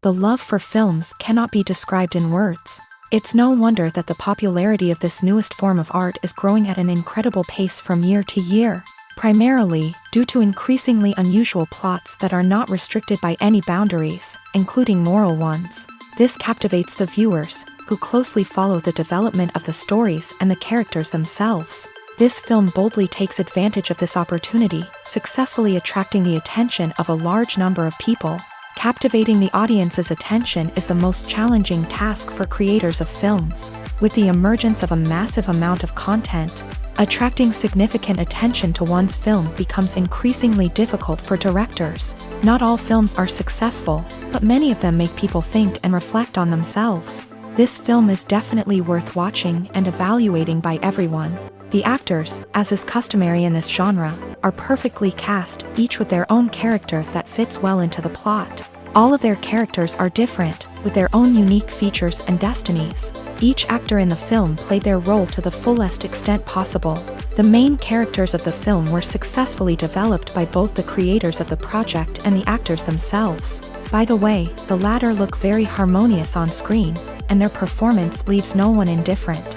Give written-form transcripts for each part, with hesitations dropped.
The love for films cannot be described in words. It's no wonder that the popularity of this newest form of art is growing at an incredible pace from year to year, primarily due to increasingly unusual plots that are not restricted by any boundaries, including moral ones. This captivates the viewers, who closely follow the development of the stories and the characters themselves. This film boldly takes advantage of this opportunity, successfully attracting the attention of a large number of people. Captivating the audience's attention is the most challenging task for creators of films. With the emergence of a massive amount of content, attracting significant attention to one's film becomes increasingly difficult for directors. Not all films are successful, but many of them make people think and reflect on themselves. This film is definitely worth watching and evaluating by everyone. The actors, as is customary in this genre, are perfectly cast, each with their own character that fits well into the plot. All of their characters are different, with their own unique features and destinies. Each actor in the film played their role to the fullest extent possible. The main characters of the film were successfully developed by both the creators of the project and the actors themselves. By the way, the latter look very harmonious on screen, and their performance leaves no one indifferent.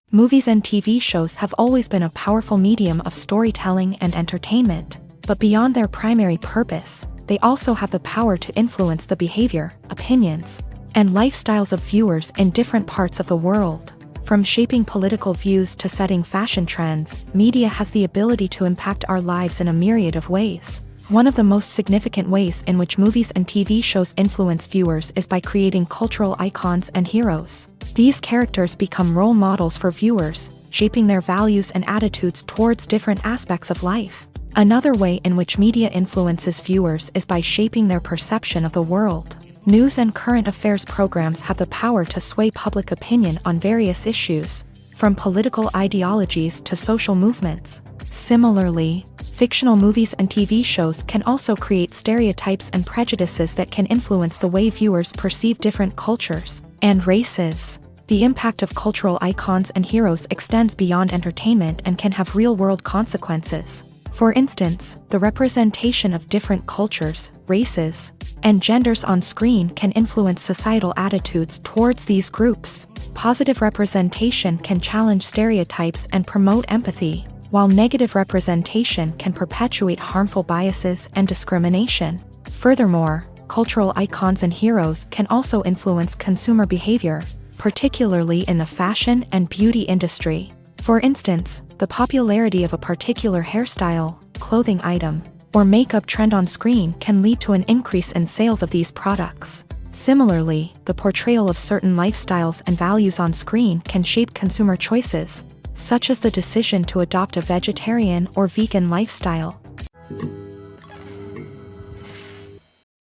Movies and TV shows have always been a powerful medium of storytelling and entertainment, but beyond their primary purpose, they also have the power to influence the behavior, opinions, and lifestyles of viewers in different parts of the world. From shaping political views to setting fashion trends, media has the ability to impact our lives in a myriad of ways. One of the most significant ways in which movies and TV shows influence viewers is by creating cultural icons and heroes. These characters become role models for viewers, shaping their values and attitudes towards different aspects of life. Another way in which media influences viewers is by shaping their perception of the world. News and current affairs programs have the power to sway public opinion on various issues, from political ideologies to social movements. Similarly, fictional movies and TV shows can also create stereotypes and prejudices that can influence the way viewers perceive different cultures and races. The impact of cultural icons and heroes extends beyond entertainment and can have real-world consequences. For instance, the representation of different cultures, races, and genders on screen can influence societal attitudes towards these groups. Positive representation can challenge stereotypes and promote empathy, while negative representation can perpetuate harmful biases and discrimination. Furthermore, cultural icons and heroes can also influence consumer behavior, particularly in the fashion and beauty industry. For instance, the popularity of a particular hairstyle, clothing item, or makeup trend on screen can lead to an increase in sales of these products. Similarly, the portrayal of certain lifestyles and values on screen can shape consumer choices, such as the decision to adopt a vegetarian or vegan lifestyle.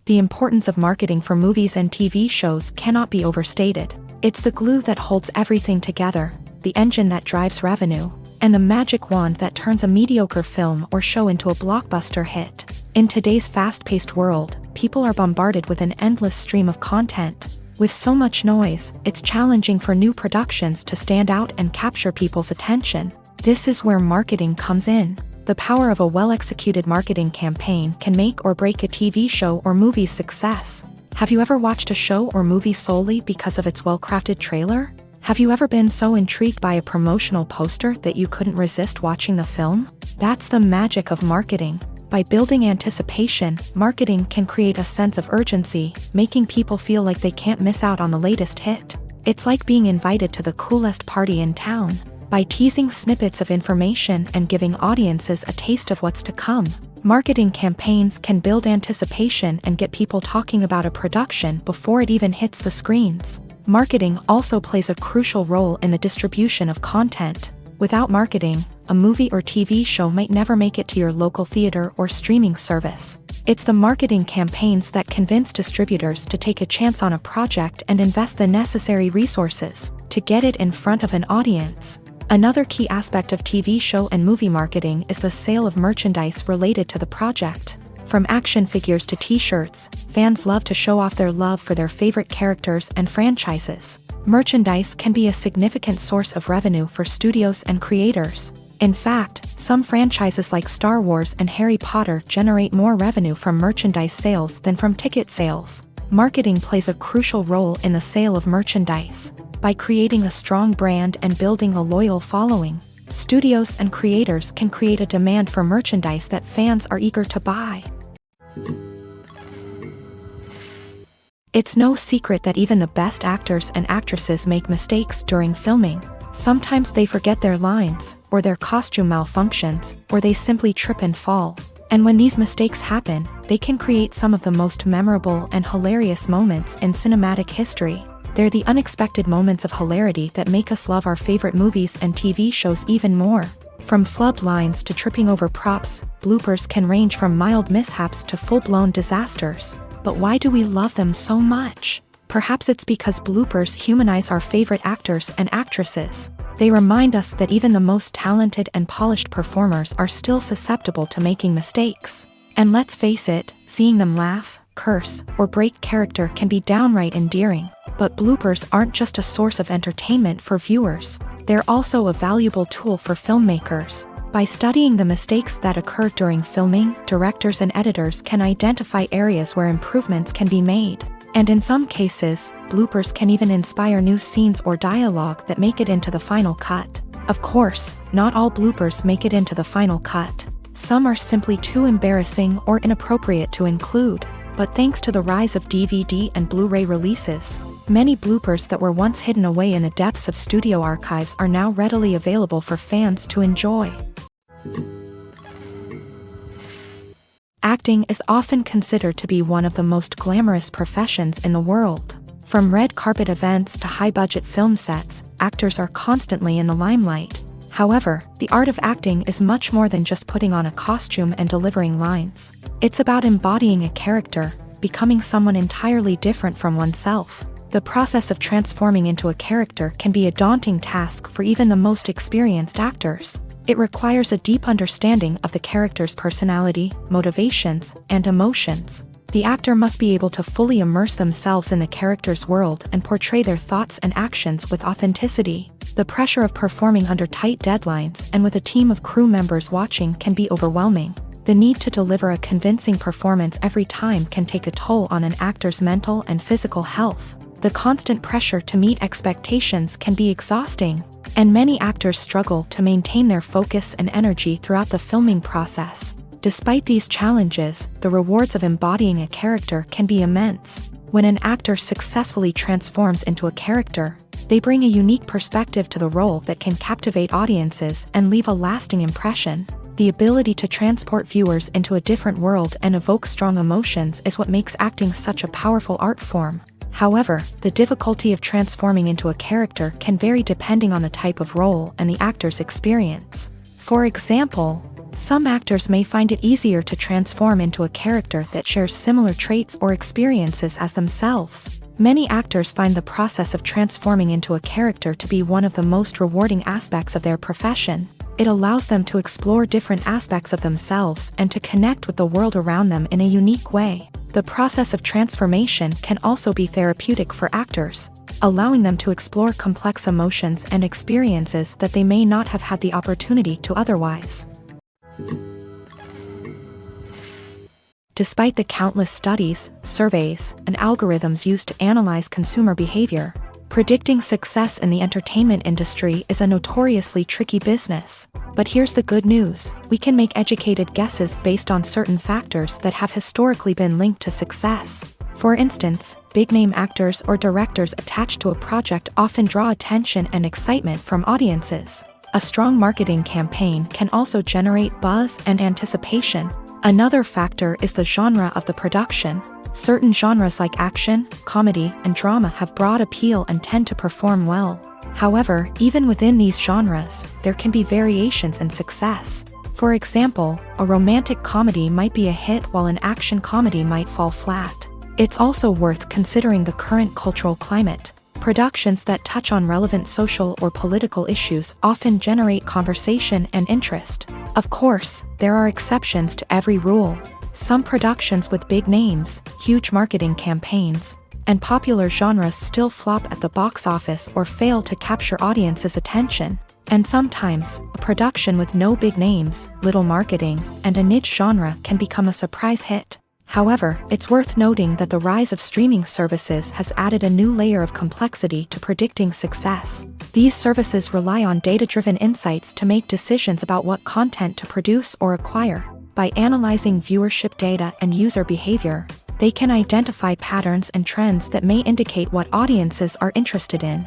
The importance of marketing for movies and TV shows cannot be overstated. It's the glue that holds everything together, the engine that drives revenue, and the magic wand that turns a mediocre film or show into a blockbuster hit. In today's fast-paced world, people are bombarded with an endless stream of content. With so much noise, it's challenging for new productions to stand out and capture people's attention. This is where marketing comes in. The power of a well-executed marketing campaign can make or break a TV show or movie's success. Have you ever watched a show or movie solely because of its well-crafted trailer? Have you ever been so intrigued by a promotional poster that you couldn't resist watching the film? That's the magic of marketing. By building anticipation, marketing can create a sense of urgency, making people feel like they can't miss out on the latest hit. It's like being invited to the coolest party in town. By teasing snippets of information and giving audiences a taste of what's to come, marketing campaigns can build anticipation and get people talking about a production before it even hits the screens. Marketing also plays a crucial role in the distribution of content. Without marketing, a movie or TV show might never make it to your local theater or streaming service. It's the marketing campaigns that convince distributors to take a chance on a project and invest the necessary resources to get it in front of an audience. Another key aspect of TV show and movie marketing is the sale of merchandise related to the project. From action figures to t-shirts, fans love to show off their love for their favorite characters and franchises. Merchandise can be a significant source of revenue for studios and creators. In fact, some franchises like Star Wars and Harry Potter generate more revenue from merchandise sales than from ticket sales. Marketing plays a crucial role in the sale of merchandise. By creating a strong brand and building a loyal following, studios and creators can create a demand for merchandise that fans are eager to buy. It's no secret that even the best actors and actresses make mistakes during filming. Sometimes they forget their lines, or their costume malfunctions, or they simply trip and fall. And when these mistakes happen, they can create some of the most memorable and hilarious moments in cinematic history. They're the unexpected moments of hilarity that make us love our favorite movies and TV shows even more. From flubbed lines to tripping over props, bloopers can range from mild mishaps to full-blown disasters. But why do we love them so much? Perhaps it's because bloopers humanize our favorite actors and actresses. They remind us that even the most talented and polished performers are still susceptible to making mistakes. And let's face it, seeing them laugh, curse, or break character can be downright endearing. But bloopers aren't just a source of entertainment for viewers. They're also a valuable tool for filmmakers. By studying the mistakes that occur during filming, directors and editors can identify areas where improvements can be made. And in some cases, bloopers can even inspire new scenes or dialogue that make it into the final cut. Of course, not all bloopers make it into the final cut. Some are simply too embarrassing or inappropriate to include. But thanks to the rise of DVD and Blu-ray releases, many bloopers that were once hidden away in the depths of studio archives are now readily available for fans to enjoy. Acting is often considered to be one of the most glamorous professions in the world. From red carpet events to high-budget film sets, actors are constantly in the limelight. However, the art of acting is much more than just putting on a costume and delivering lines. It's about embodying a character, becoming someone entirely different from oneself. The process of transforming into a character can be a daunting task for even the most experienced actors. It requires a deep understanding of the character's personality, motivations, and emotions. The actor must be able to fully immerse themselves in the character's world and portray their thoughts and actions with authenticity. The pressure of performing under tight deadlines and with a team of crew members watching can be overwhelming. The need to deliver a convincing performance every time can take a toll on an actor's mental and physical health. The constant pressure to meet expectations can be exhausting, and many actors struggle to maintain their focus and energy throughout the filming process. Despite these challenges, the rewards of embodying a character can be immense. When an actor successfully transforms into a character, they bring a unique perspective to the role that can captivate audiences and leave a lasting impression. The ability to transport viewers into a different world and evoke strong emotions is what makes acting such a powerful art form. However, the difficulty of transforming into a character can vary depending on the type of role and the actor's experience. For example, some actors may find it easier to transform into a character that shares similar traits or experiences as themselves. Many actors find the process of transforming into a character to be one of the most rewarding aspects of their profession. It allows them to explore different aspects of themselves and to connect with the world around them in a unique way. The process of transformation can also be therapeutic for actors, allowing them to explore complex emotions and experiences that they may not have had the opportunity to otherwise. Despite the countless studies, surveys, and algorithms used to analyze consumer behavior, predicting success in the entertainment industry is a notoriously tricky business. But here's the good news: we can make educated guesses based on certain factors that have historically been linked to success. For instance, big-name actors or directors attached to a project often draw attention and excitement from audiences. A strong marketing campaign can also generate buzz and anticipation. Another factor is the genre of the production. Certain genres like action, comedy, and drama have broad appeal and tend to perform well. However, even within these genres, there can be variations in success. For example, a romantic comedy might be a hit while an action comedy might fall flat. It's also worth considering the current cultural climate. Productions that touch on relevant social or political issues often generate conversation and interest. Of course, there are exceptions to every rule. Some productions with big names, huge marketing campaigns, and popular genres still flop at the box office or fail to capture audiences' attention. And sometimes, a production with no big names, little marketing, and a niche genre can become a surprise hit. However, it's worth noting that the rise of streaming services has added a new layer of complexity to predicting success. These services rely on data-driven insights to make decisions about what content to produce or acquire. By analyzing viewership data and user behavior, they can identify patterns and trends that may indicate what audiences are interested in.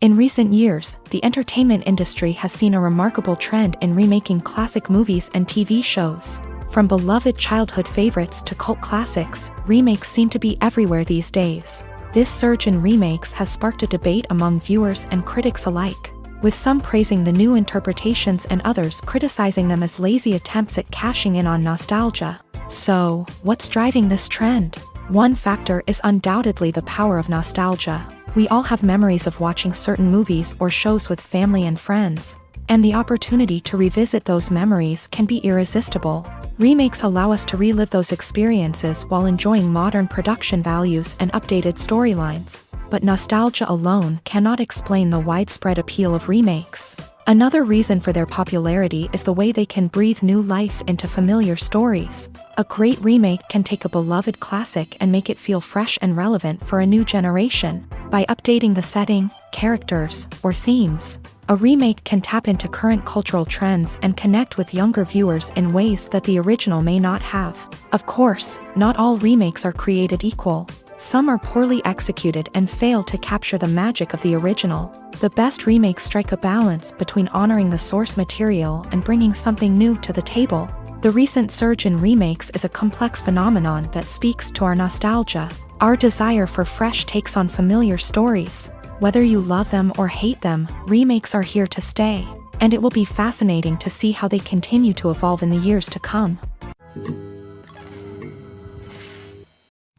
In recent years, the entertainment industry has seen a remarkable trend in remaking classic movies and TV shows. From beloved childhood favorites to cult classics, remakes seem to be everywhere these days. This surge in remakes has sparked a debate among viewers and critics alike, with some praising the new interpretations and others criticizing them as lazy attempts at cashing in on nostalgia. So, what's driving this trend? One factor is undoubtedly the power of nostalgia. We all have memories of watching certain movies or shows with family and friends, and the opportunity to revisit those memories can be irresistible. Remakes allow us to relive those experiences while enjoying modern production values and updated storylines. But nostalgia alone cannot explain the widespread appeal of remakes. Another reason for their popularity is the way they can breathe new life into familiar stories. A great remake can take a beloved classic and make it feel fresh and relevant for a new generation. By updating the setting, characters, or themes, a remake can tap into current cultural trends and connect with younger viewers in ways that the original may not have. Of course, not all remakes are created equal. Some are poorly executed and fail to capture the magic of the original. The best remakes strike a balance between honoring the source material and bringing something new to the table. The recent surge in remakes is a complex phenomenon that speaks to our nostalgia, our desire for fresh takes on familiar stories. Whether you love them or hate them, remakes are here to stay, and it will be fascinating to see how they continue to evolve in the years to come.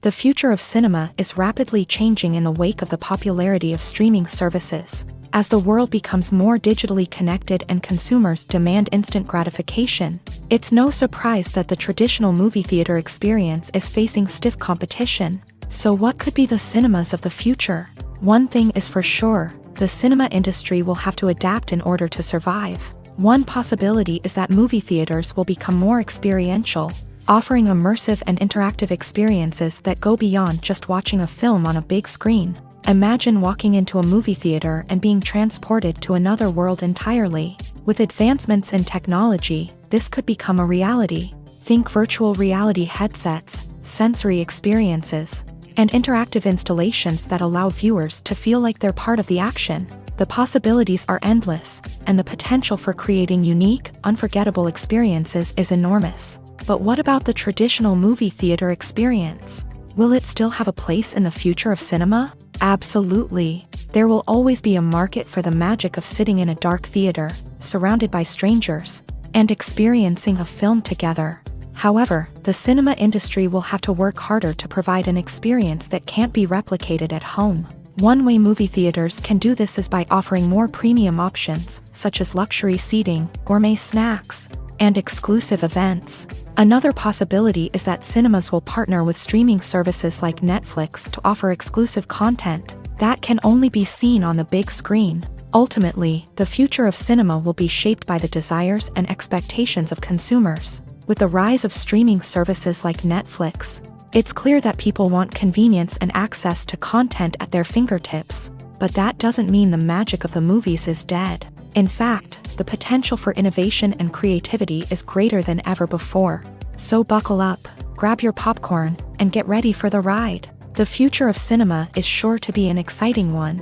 The future of cinema is rapidly changing in the wake of the popularity of streaming services. As the world becomes more digitally connected and consumers demand instant gratification, it's no surprise that the traditional movie theater experience is facing stiff competition. So what could be the cinemas of the future? One thing is for sure, the cinema industry will have to adapt in order to survive. One possibility is that movie theaters will become more experiential, offering immersive and interactive experiences that go beyond just watching a film on a big screen. Imagine walking into a movie theater and being transported to another world entirely. With advancements in technology, this could become a reality. Think virtual reality headsets, sensory experiences, and interactive installations that allow viewers to feel like they're part of the action. The possibilities are endless, and the potential for creating unique, unforgettable experiences is enormous. But what about the traditional movie theater experience? Will it still have a place in the future of cinema? Absolutely. There will always be a market for the magic of sitting in a dark theater, surrounded by strangers, and experiencing a film together. However, the cinema industry will have to work harder to provide an experience that can't be replicated at home. One way movie theaters can do this is by offering more premium options, such as luxury seating, gourmet snacks, and exclusive events. Another possibility is that cinemas will partner with streaming services like Netflix to offer exclusive content that can only be seen on the big screen. Ultimately, the future of cinema will be shaped by the desires and expectations of consumers. With the rise of streaming services like Netflix, it's clear that people want convenience and access to content at their fingertips. But that doesn't mean the magic of the movies is dead. In fact, the potential for innovation and creativity is greater than ever before. So buckle up, grab your popcorn, and get ready for the ride. The future of cinema is sure to be an exciting one.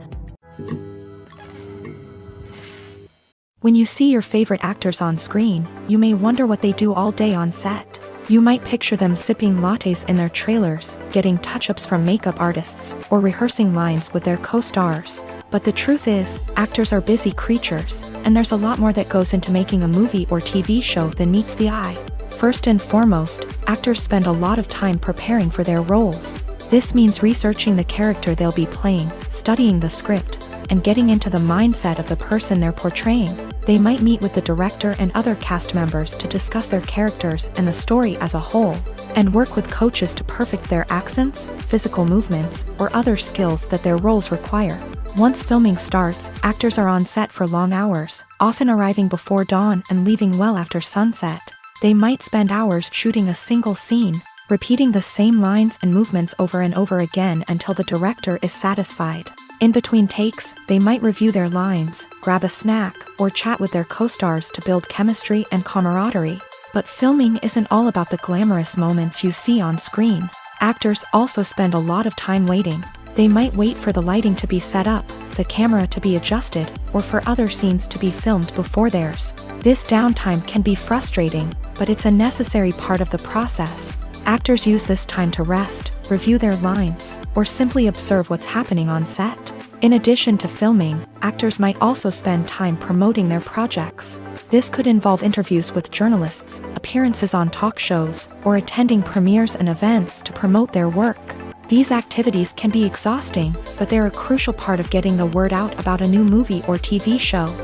When you see your favorite actors on screen, you may wonder what they do all day on set. You might picture them sipping lattes in their trailers, getting touch-ups from makeup artists, or rehearsing lines with their co-stars. But the truth is, actors are busy creatures, and there's a lot more that goes into making a movie or TV show than meets the eye. First and foremost, actors spend a lot of time preparing for their roles. This means researching the character they'll be playing, studying the script, and getting into the mindset of the person they're portraying. They might meet with the director and other cast members to discuss their characters and the story as a whole, and work with coaches to perfect their accents, physical movements, or other skills that their roles require. Once filming starts, actors are on set for long hours, often arriving before dawn and leaving well after sunset. They might spend hours shooting a single scene, repeating the same lines and movements over and over again until the director is satisfied. In between takes, they might review their lines, grab a snack, or chat with their co-stars to build chemistry and camaraderie. But filming isn't all about the glamorous moments you see on screen. Actors also spend a lot of time waiting. They might wait for the lighting to be set up, the camera to be adjusted, or for other scenes to be filmed before theirs. This downtime can be frustrating, but it's a necessary part of the process. Actors use this time to rest, review their lines, or simply observe what's happening on set. In addition to filming, actors might also spend time promoting their projects. This could involve interviews with journalists, appearances on talk shows, or attending premieres and events to promote their work. These activities can be exhausting, but they're a crucial part of getting the word out about a new movie or TV show.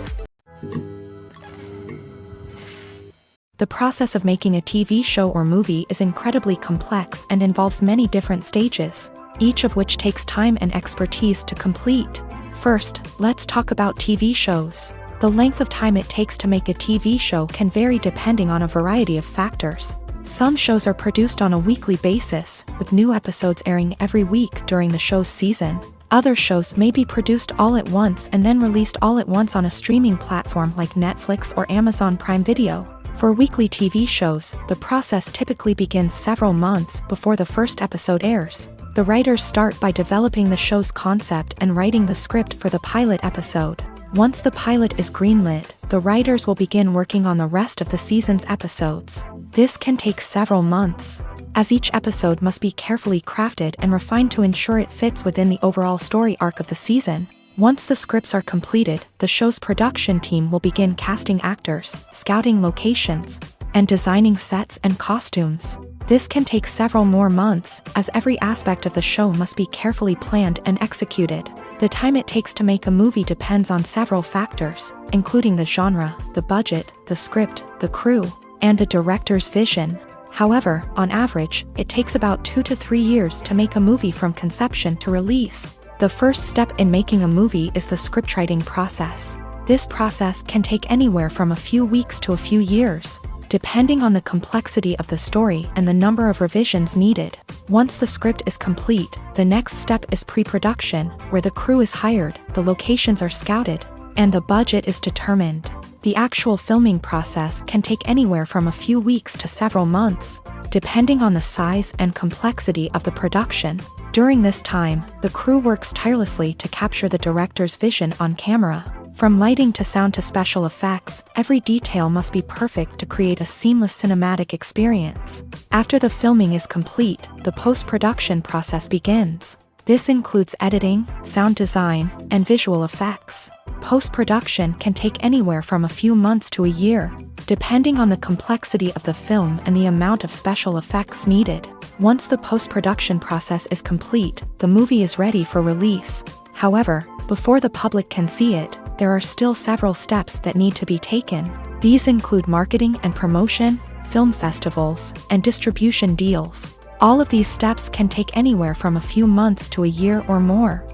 The process of making a TV show or movie is incredibly complex and involves many different stages, each of which takes time and expertise to complete. First, let's talk about TV shows. The length of time it takes to make a TV show can vary depending on a variety of factors. Some shows are produced on a weekly basis, with new episodes airing every week during the show's season. Other shows may be produced all at once and then released all at once on a streaming platform like Netflix or Amazon Prime Video. For weekly TV shows, the process typically begins several months before the first episode airs. The writers start by developing the show's concept and writing the script for the pilot episode. Once the pilot is greenlit, the writers will begin working on the rest of the season's episodes. This can take several months, as each episode must be carefully crafted and refined to ensure it fits within the overall story arc of the season. Once the scripts are completed, the show's production team will begin casting actors, scouting locations, and designing sets and costumes. This can take several more months, as every aspect of the show must be carefully planned and executed. The time it takes to make a movie depends on several factors, including the genre, the budget, the script, the crew, and the director's vision. However, on average, it takes about 2 to 3 years to make a movie from conception to release. The first step in making a movie is the scriptwriting process. This process can take anywhere from a few weeks to a few years, depending on the complexity of the story and the number of revisions needed. Once the script is complete, the next step is pre-production, where the crew is hired, the locations are scouted, and the budget is determined. The actual filming process can take anywhere from a few weeks to several months, depending on the size and complexity of the production. During this time, the crew works tirelessly to capture the director's vision on camera. From lighting to sound to special effects, every detail must be perfect to create a seamless cinematic experience. After the filming is complete, the post-production process begins. This includes editing, sound design, and visual effects. Post-production can take anywhere from a few months to a year, depending on the complexity of the film and the amount of special effects needed. Once the post-production process is complete, the movie is ready for release. However, before the public can see it, there are still several steps that need to be taken. These include marketing and promotion, film festivals, and distribution deals. All of these steps can take anywhere from a few months to a year or more.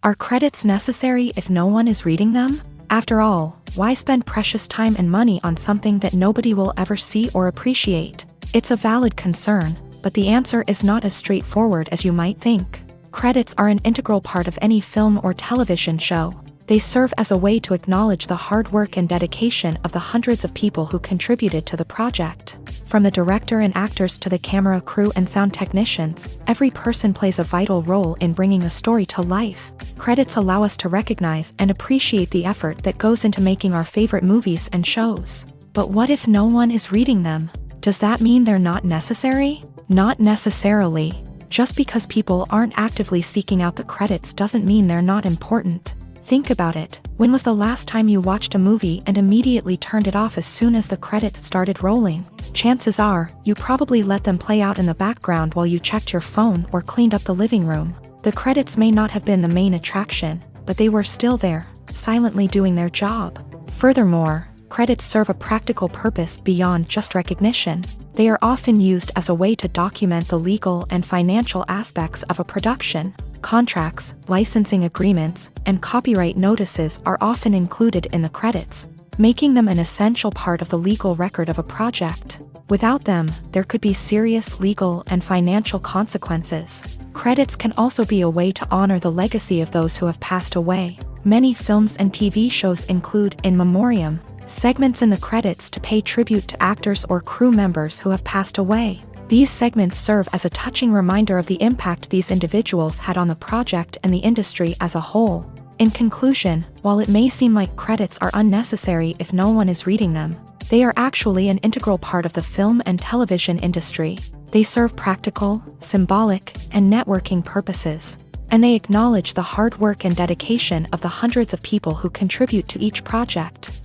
Are credits necessary if no one is reading them? After all, why spend precious time and money on something that nobody will ever see or appreciate? It's a valid concern, but the answer is not as straightforward as you might think. Credits are an integral part of any film or television show. They serve as a way to acknowledge the hard work and dedication of the hundreds of people who contributed to the project. From the director and actors to the camera crew and sound technicians, every person plays a vital role in bringing a story to life. Credits allow us to recognize and appreciate the effort that goes into making our favorite movies and shows. But what if no one is reading them? Does that mean they're not necessary? Not necessarily. Just because people aren't actively seeking out the credits doesn't mean they're not important. Think about it. When was the last time you watched a movie and immediately turned it off as soon as the credits started rolling? Chances are, you probably let them play out in the background while you checked your phone or cleaned up the living room. The credits may not have been the main attraction, but they were still there, silently doing their job. Furthermore, Credits serve a practical purpose beyond just recognition. They are often used as a way to document the legal and financial aspects of a production. Contracts, licensing agreements, and copyright notices are often included in the credits, making them an essential part of the legal record of a project. Without them, there could be serious legal and financial consequences. Credits can also be a way to honor the legacy of those who have passed away. Many films and TV shows include in memoriam segments in the credits to pay tribute to actors or crew members who have passed away. These segments serve as a touching reminder of the impact these individuals had on the project and the industry as a whole. In conclusion, while it may seem like credits are unnecessary if no one is reading them, they are actually an integral part of the film and television industry. They serve practical, symbolic, and networking purposes, and they acknowledge the hard work and dedication of the hundreds of people who contribute to each project.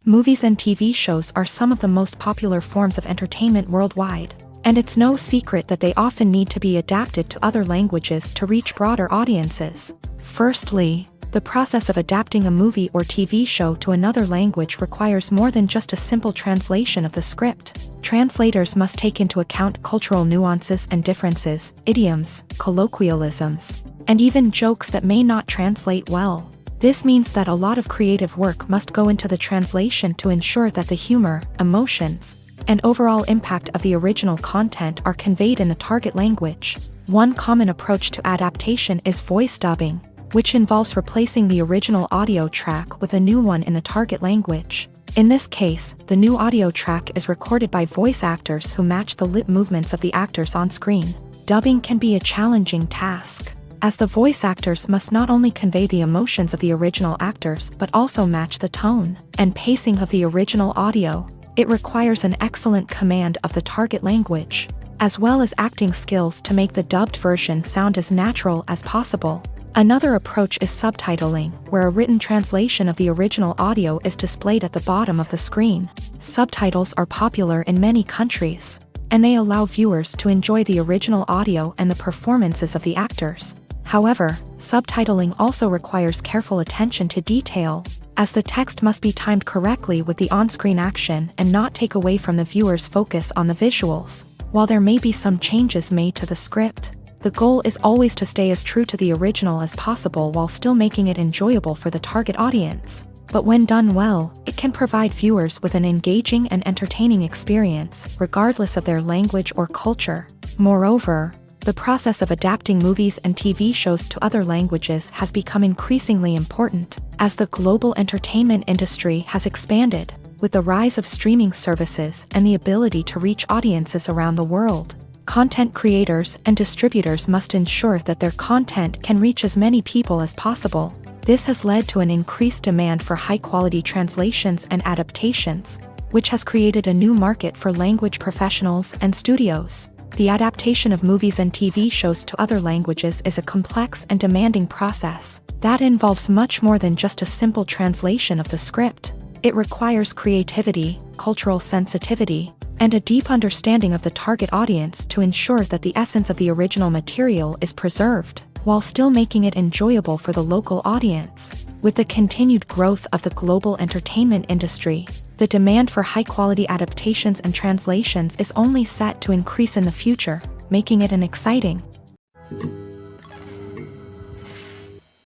Movies and TV shows are some of the most popular forms of entertainment worldwide, and it's no secret that they often need to be adapted to other languages to reach broader audiences. Firstly, the process of adapting a movie or TV show to another language requires more than just a simple translation of the script. Translators must take into account cultural nuances and differences, idioms, colloquialisms, and even jokes that may not translate well. This means that a lot of creative work must go into the translation to ensure that the humor, emotions, and overall impact of the original content are conveyed in the target language. One common approach to adaptation is voice dubbing, which involves replacing the original audio track with a new one in the target language. In this case, the new audio track is recorded by voice actors who match the lip movements of the actors on screen. Dubbing can be a challenging task, as the voice actors must not only convey the emotions of the original actors but also match the tone and pacing of the original audio. It requires an excellent command of the target language, as well as acting skills to make the dubbed version sound as natural as possible. Another approach is subtitling, where a written translation of the original audio is displayed at the bottom of the screen. Subtitles are popular in many countries, and they allow viewers to enjoy the original audio and the performances of the actors. However, subtitling also requires careful attention to detail, as the text must be timed correctly with the on-screen action and not take away from the viewer's focus on the visuals. While there may be some changes made to the script, the goal is always to stay as true to the original as possible while still making it enjoyable for the target audience. But when done well, it can provide viewers with an engaging and entertaining experience, regardless of their language or culture. Moreover, the process of adapting movies and TV shows to other languages has become increasingly important, as the global entertainment industry has expanded, with the rise of streaming services and the ability to reach audiences around the world. Content creators and distributors must ensure that their content can reach as many people as possible. This has led to an increased demand for high-quality translations and adaptations, which has created a new market for language professionals and studios. The adaptation of movies and TV shows to other languages is a complex and demanding process that involves much more than just a simple translation of the script. It requires creativity, cultural sensitivity, and a deep understanding of the target audience to ensure that the essence of the original material is preserved, while still making it enjoyable for the local audience. With the continued growth of the global entertainment industry, the demand for high-quality adaptations and translations is only set to increase in the future, making it an exciting.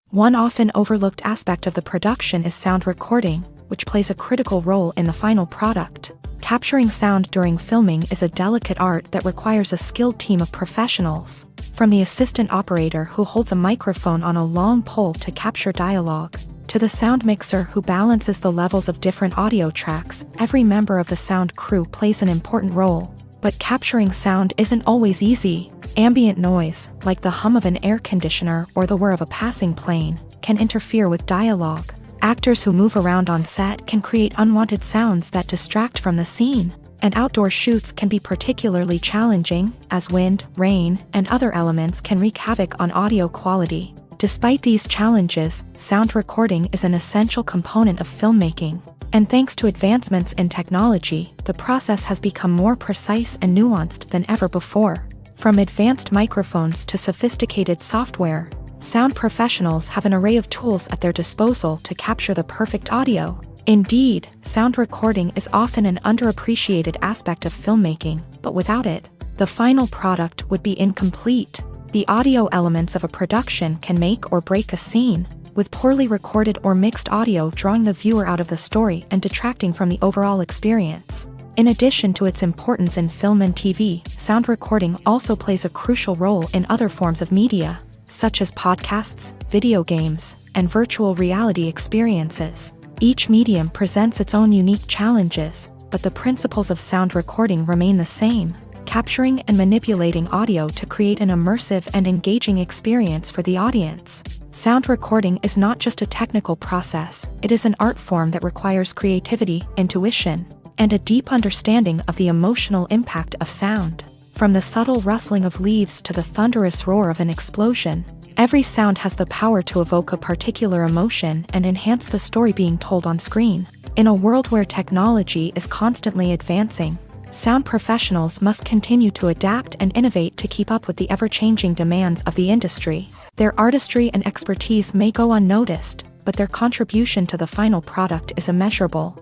One often overlooked aspect of the production is sound recording, which plays a critical role in the final product. Capturing sound during filming is a delicate art that requires a skilled team of professionals, from the assistant operator who holds a microphone on a long pole to capture dialogue, to the sound mixer who balances the levels of different audio tracks. Every member of the sound crew plays an important role. But capturing sound isn't always easy. Ambient noise, like the hum of an air conditioner or the whir of a passing plane, can interfere with dialogue. Actors who move around on set can create unwanted sounds that distract from the scene. And outdoor shoots can be particularly challenging, as wind, rain, and other elements can wreak havoc on audio quality. Despite these challenges, sound recording is an essential component of filmmaking. And thanks to advancements in technology, the process has become more precise and nuanced than ever before. From advanced microphones to sophisticated software, Sound professionals have an array of tools at their disposal to capture the perfect audio. Indeed, sound recording is often an underappreciated aspect of filmmaking, but without it, the final product would be incomplete. The audio elements of a production can make or break a scene, with poorly recorded or mixed audio drawing the viewer out of the story and detracting from the overall experience. In addition to its importance in film and TV, sound recording also plays a crucial role in other forms of media, such as podcasts, video games, and virtual reality experiences. Each medium presents its own unique challenges, but the principles of sound recording remain the same, capturing and manipulating audio to create an immersive and engaging experience for the audience. Sound recording is not just a technical process, it is an art form that requires creativity, intuition, and a deep understanding of the emotional impact of sound. From the subtle rustling of leaves to the thunderous roar of an explosion, every sound has the power to evoke a particular emotion and enhance the story being told on screen. In a world where technology is constantly advancing, sound professionals must continue to adapt and innovate to keep up with the ever-changing demands of the industry. Their artistry and expertise may go unnoticed, but their contribution to the final product is immeasurable.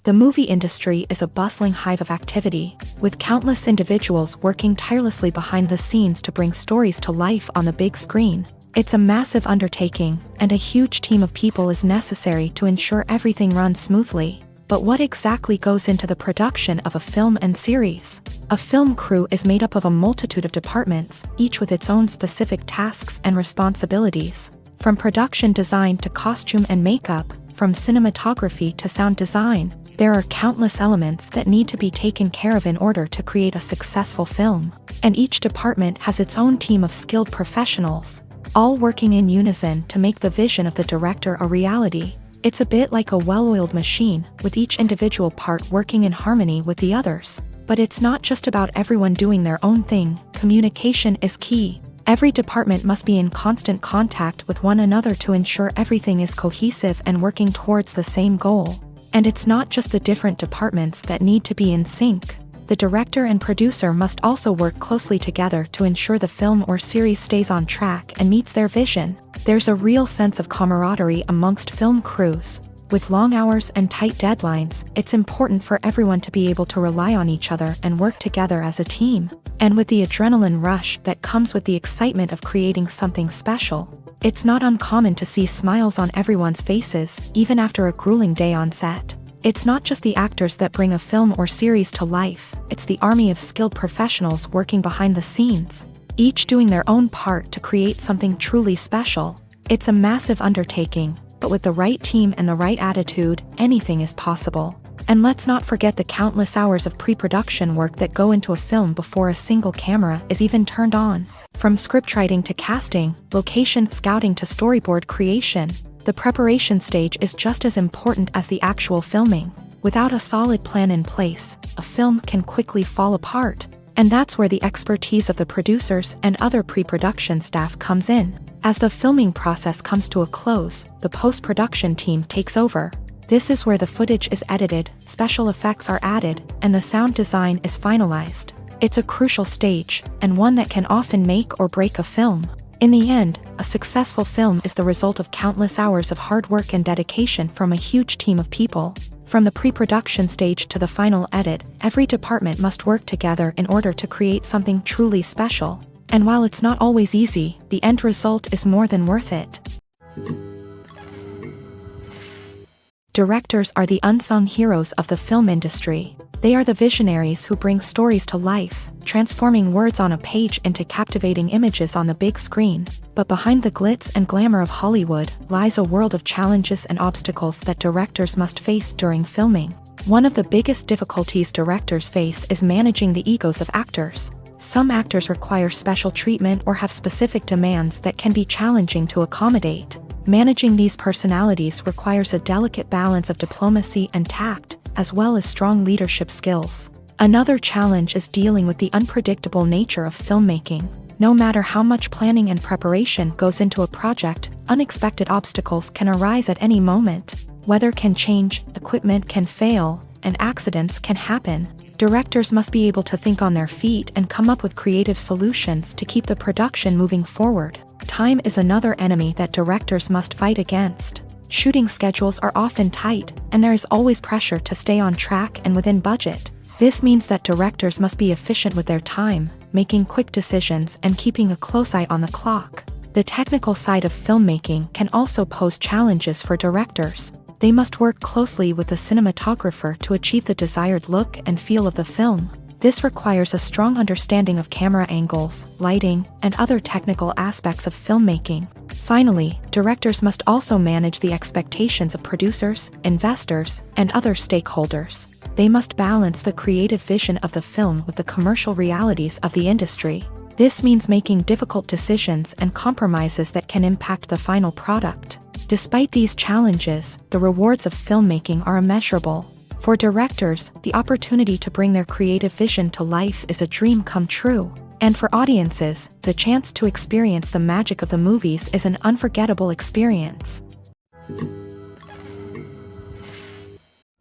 The movie industry is a bustling hive of activity, with countless individuals working tirelessly behind the scenes to bring stories to life on the big screen. It's a massive undertaking, and a huge team of people is necessary to ensure everything runs smoothly. But what exactly goes into the production of a film and series? A film crew is made up of a multitude of departments, each with its own specific tasks and responsibilities. From production design to costume and makeup, from cinematography to sound design, there are countless elements that need to be taken care of in order to create a successful film. And each department has its own team of skilled professionals, all working in unison to make the vision of the director a reality. It's a bit like a well-oiled machine, with each individual part working in harmony with the others. But it's not just about everyone doing their own thing. Communication is key. Every department must be in constant contact with one another to ensure everything is cohesive and working towards the same goal. And it's not just the different departments that need to be in sync. The director and producer must also work closely together to ensure the film or series stays on track and meets their vision. There's a real sense of camaraderie amongst film crews. With long hours and tight deadlines, it's important for everyone to be able to rely on each other and work together as a team. And with the adrenaline rush that comes with the excitement of creating something special, it's not uncommon to see smiles on everyone's faces, even after a grueling day on set. It's not just the actors that bring a film or series to life, it's the army of skilled professionals working behind the scenes, each doing their own part to create something truly special. It's a massive undertaking, but with the right team and the right attitude, anything is possible. And let's not forget the countless hours of pre-production work that go into a film before a single camera is even turned on. From scriptwriting to casting, location scouting to storyboard creation, the preparation stage is just as important as the actual filming. Without a solid plan in place, a film can quickly fall apart. And that's where the expertise of the producers and other pre-production staff comes in. As the filming process comes to a close, the post-production team takes over. This is where the footage is edited, special effects are added, and the sound design is finalized. It's a crucial stage, and one that can often make or break a film. In the end, a successful film is the result of countless hours of hard work and dedication from a huge team of people. From the pre-production stage to the final edit, every department must work together in order to create something truly special. And while it's not always easy, the end result is more than worth it. Directors are the unsung heroes of the film industry. They are the visionaries who bring stories to life, transforming words on a page into captivating images on the big screen. But behind the glitz and glamour of Hollywood lies a world of challenges and obstacles that directors must face during filming. One of the biggest difficulties directors face is managing the egos of actors. Some actors require special treatment or have specific demands that can be challenging to accommodate. Managing these personalities requires a delicate balance of diplomacy and tact, as well as strong leadership skills. Another challenge is dealing with the unpredictable nature of filmmaking. No matter how much planning and preparation goes into a project, unexpected obstacles can arise at any moment. Weather can change, equipment can fail, and accidents can happen. Directors must be able to think on their feet and come up with creative solutions to keep the production moving forward. Time is another enemy that directors must fight against. Shooting schedules are often tight, and there is always pressure to stay on track and within budget. This means that directors must be efficient with their time, making quick decisions and keeping a close eye on the clock. The technical side of filmmaking can also pose challenges for directors. They must work closely with the cinematographer to achieve the desired look and feel of the film. This requires a strong understanding of camera angles, lighting, and other technical aspects of filmmaking. Finally, directors must also manage the expectations of producers, investors, and other stakeholders. They must balance the creative vision of the film with the commercial realities of the industry. This means making difficult decisions and compromises that can impact the final product. Despite these challenges, the rewards of filmmaking are immeasurable. For directors, the opportunity to bring their creative vision to life is a dream come true. And for audiences, the chance to experience the magic of the movies is an unforgettable experience.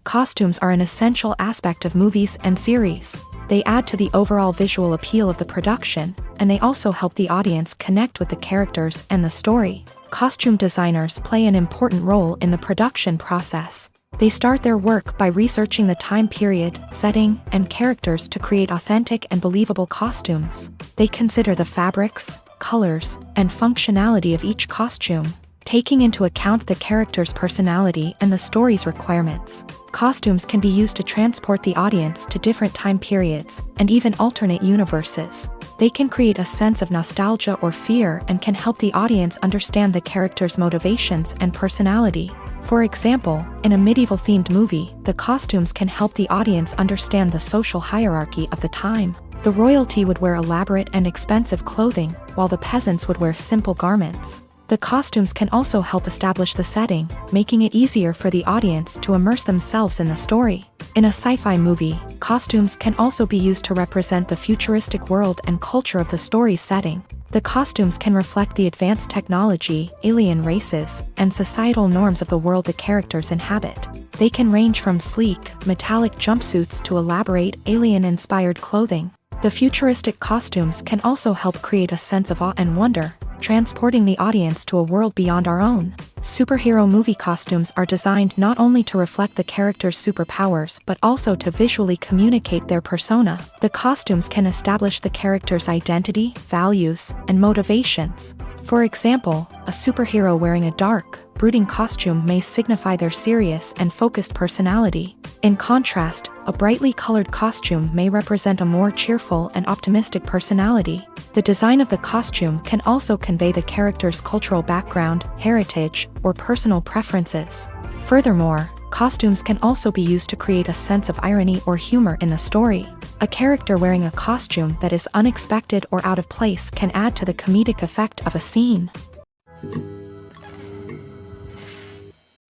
Costumes are an essential aspect of movies and series. They add to the overall visual appeal of the production, and they also help the audience connect with the characters and the story. Costume designers play an important role in the production process. They start their work by researching the time period, setting, and characters to create authentic and believable costumes. They consider the fabrics, colors, and functionality of each costume, taking into account the character's personality and the story's requirements. Costumes can be used to transport the audience to different time periods and even alternate universes. They can create a sense of nostalgia or fear and can help the audience understand the character's motivations and personality. For example, in a medieval-themed movie, the costumes can help the audience understand the social hierarchy of the time. The royalty would wear elaborate and expensive clothing, while the peasants would wear simple garments. The costumes can also help establish the setting, making it easier for the audience to immerse themselves in the story. In a sci-fi movie, costumes can also be used to represent the futuristic world and culture of the story's setting. The costumes can reflect the advanced technology, alien races, and societal norms of the world the characters inhabit. They can range from sleek, metallic jumpsuits to elaborate, alien-inspired clothing. The futuristic costumes can also help create a sense of awe and wonder, transporting the audience to a world beyond our own. Superhero movie costumes are designed not only to reflect the character's superpowers but also to visually communicate their persona. The costumes can establish the character's identity, values, and motivations. For example, a superhero wearing a dark, brooding costume may signify their serious and focused personality. In contrast, a brightly colored costume may represent a more cheerful and optimistic personality. The design of the costume can also convey the character's cultural background, heritage, or personal preferences. Furthermore, costumes can also be used to create a sense of irony or humor in the story. A character wearing a costume that is unexpected or out of place can add to the comedic effect of a scene.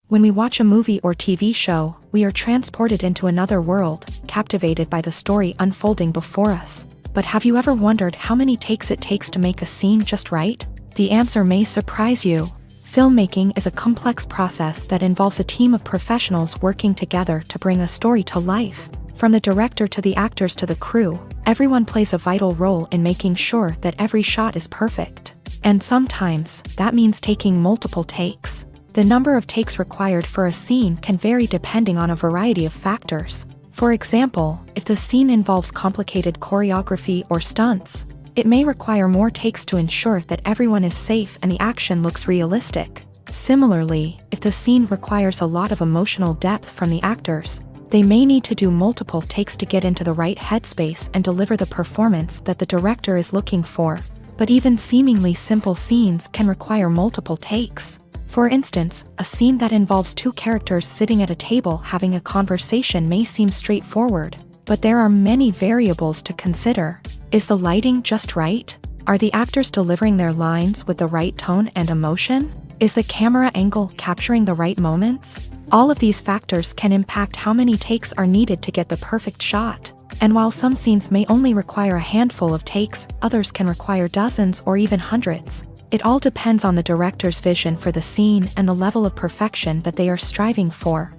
When we watch a movie or TV show, we are transported into another world, captivated by the story unfolding before us. But have you ever wondered how many takes it takes to make a scene just right? The answer may surprise you. Filmmaking is a complex process that involves a team of professionals working together to bring a story to life. From the director to the actors to the crew, everyone plays a vital role in making sure that every shot is perfect. And sometimes, that means taking multiple takes. The number of takes required for a scene can vary depending on a variety of factors. For example, if the scene involves complicated choreography or stunts, it may require more takes to ensure that everyone is safe and the action looks realistic. Similarly, if the scene requires a lot of emotional depth from the actors, they may need to do multiple takes to get into the right headspace and deliver the performance that the director is looking for. But even seemingly simple scenes can require multiple takes. For instance, a scene that involves two characters sitting at a table having a conversation may seem straightforward, but there are many variables to consider. Is the lighting just right? Are the actors delivering their lines with the right tone and emotion? Is the camera angle capturing the right moments? All of these factors can impact how many takes are needed to get the perfect shot. And while some scenes may only require a handful of takes, others can require dozens or even hundreds. It all depends on the director's vision for the scene and the level of perfection that they are striving for.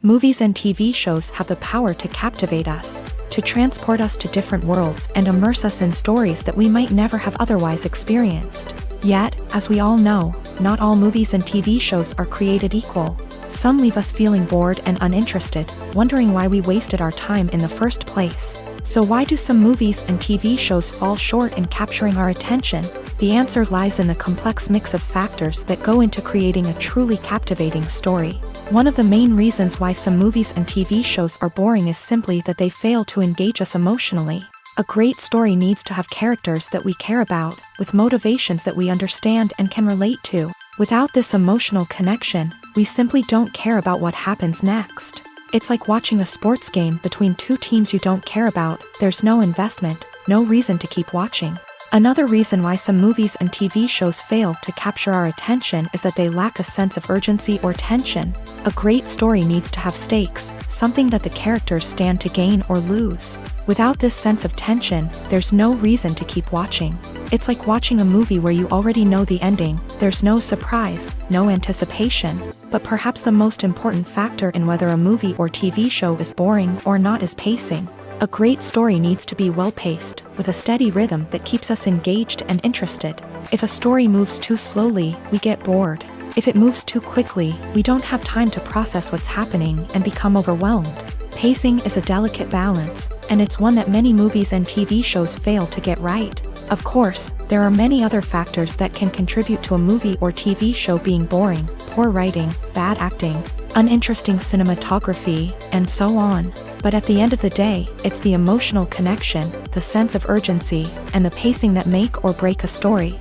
Movies and TV shows have the power to captivate us, to transport us to different worlds and immerse us in stories that we might never have otherwise experienced. Yet, as we all know, not all movies and TV shows are created equal. Some leave us feeling bored and uninterested, wondering why we wasted our time in the first place. So why do some movies and TV shows fall short in capturing our attention? The answer lies in the complex mix of factors that go into creating a truly captivating story. One of the main reasons why some movies and TV shows are boring is simply that they fail to engage us emotionally. A great story needs to have characters that we care about, with motivations that we understand and can relate to. Without this emotional connection, we simply don't care about what happens next. It's like watching a sports game between two teams you don't care about. There's no investment, no reason to keep watching. Another reason why some movies and TV shows fail to capture our attention is that they lack a sense of urgency or tension. A great story needs to have stakes, something that the characters stand to gain or lose. Without this sense of tension, there's no reason to keep watching. It's like watching a movie where you already know the ending. There's no surprise, no anticipation. But perhaps the most important factor in whether a movie or TV show is boring or not is pacing. A great story needs to be well-paced, with a steady rhythm that keeps us engaged and interested. If a story moves too slowly, we get bored. If it moves too quickly, we don't have time to process what's happening and become overwhelmed. Pacing is a delicate balance, and it's one that many movies and TV shows fail to get right. Of course, there are many other factors that can contribute to a movie or TV show being boring: poor writing, bad acting, uninteresting cinematography, and so on. But at the end of the day, it's the emotional connection, the sense of urgency, and the pacing that make or break a story.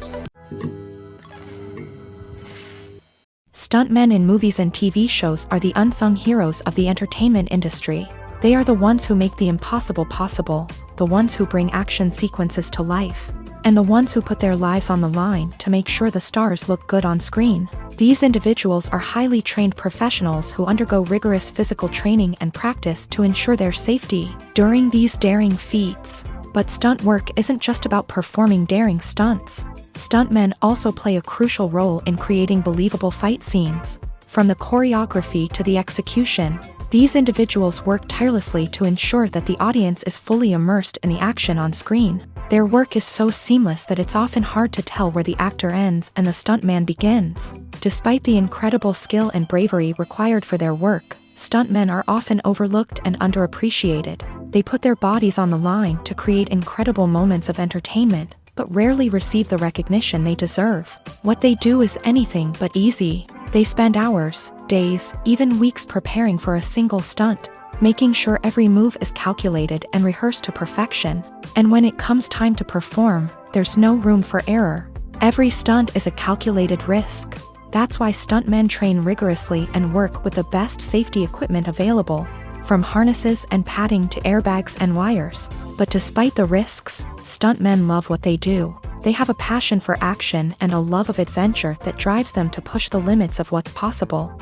Stuntmen in movies and TV shows are the unsung heroes of the entertainment industry. They are the ones who make the impossible possible, the ones who bring action sequences to life, and the ones who put their lives on the line to make sure the stars look good on screen. These individuals are highly trained professionals who undergo rigorous physical training and practice to ensure their safety during these daring feats. But stunt work isn't just about performing daring stunts. Stuntmen also play a crucial role in creating believable fight scenes. From the choreography to the execution, these individuals work tirelessly to ensure that the audience is fully immersed in the action on screen. Their work is so seamless that it's often hard to tell where the actor ends and the stuntman begins. Despite the incredible skill and bravery required for their work, stuntmen are often overlooked and underappreciated. They put their bodies on the line to create incredible moments of entertainment, but rarely receive the recognition they deserve. What they do is anything but easy. They spend hours, days, even weeks preparing for a single stunt, making sure every move is calculated and rehearsed to perfection. And when it comes time to perform, there's no room for error. Every stunt is a calculated risk. That's why stuntmen train rigorously and work with the best safety equipment available, from harnesses and padding to airbags and wires. But despite the risks, stuntmen love what they do. They have a passion for action and a love of adventure that drives them to push the limits of what's possible.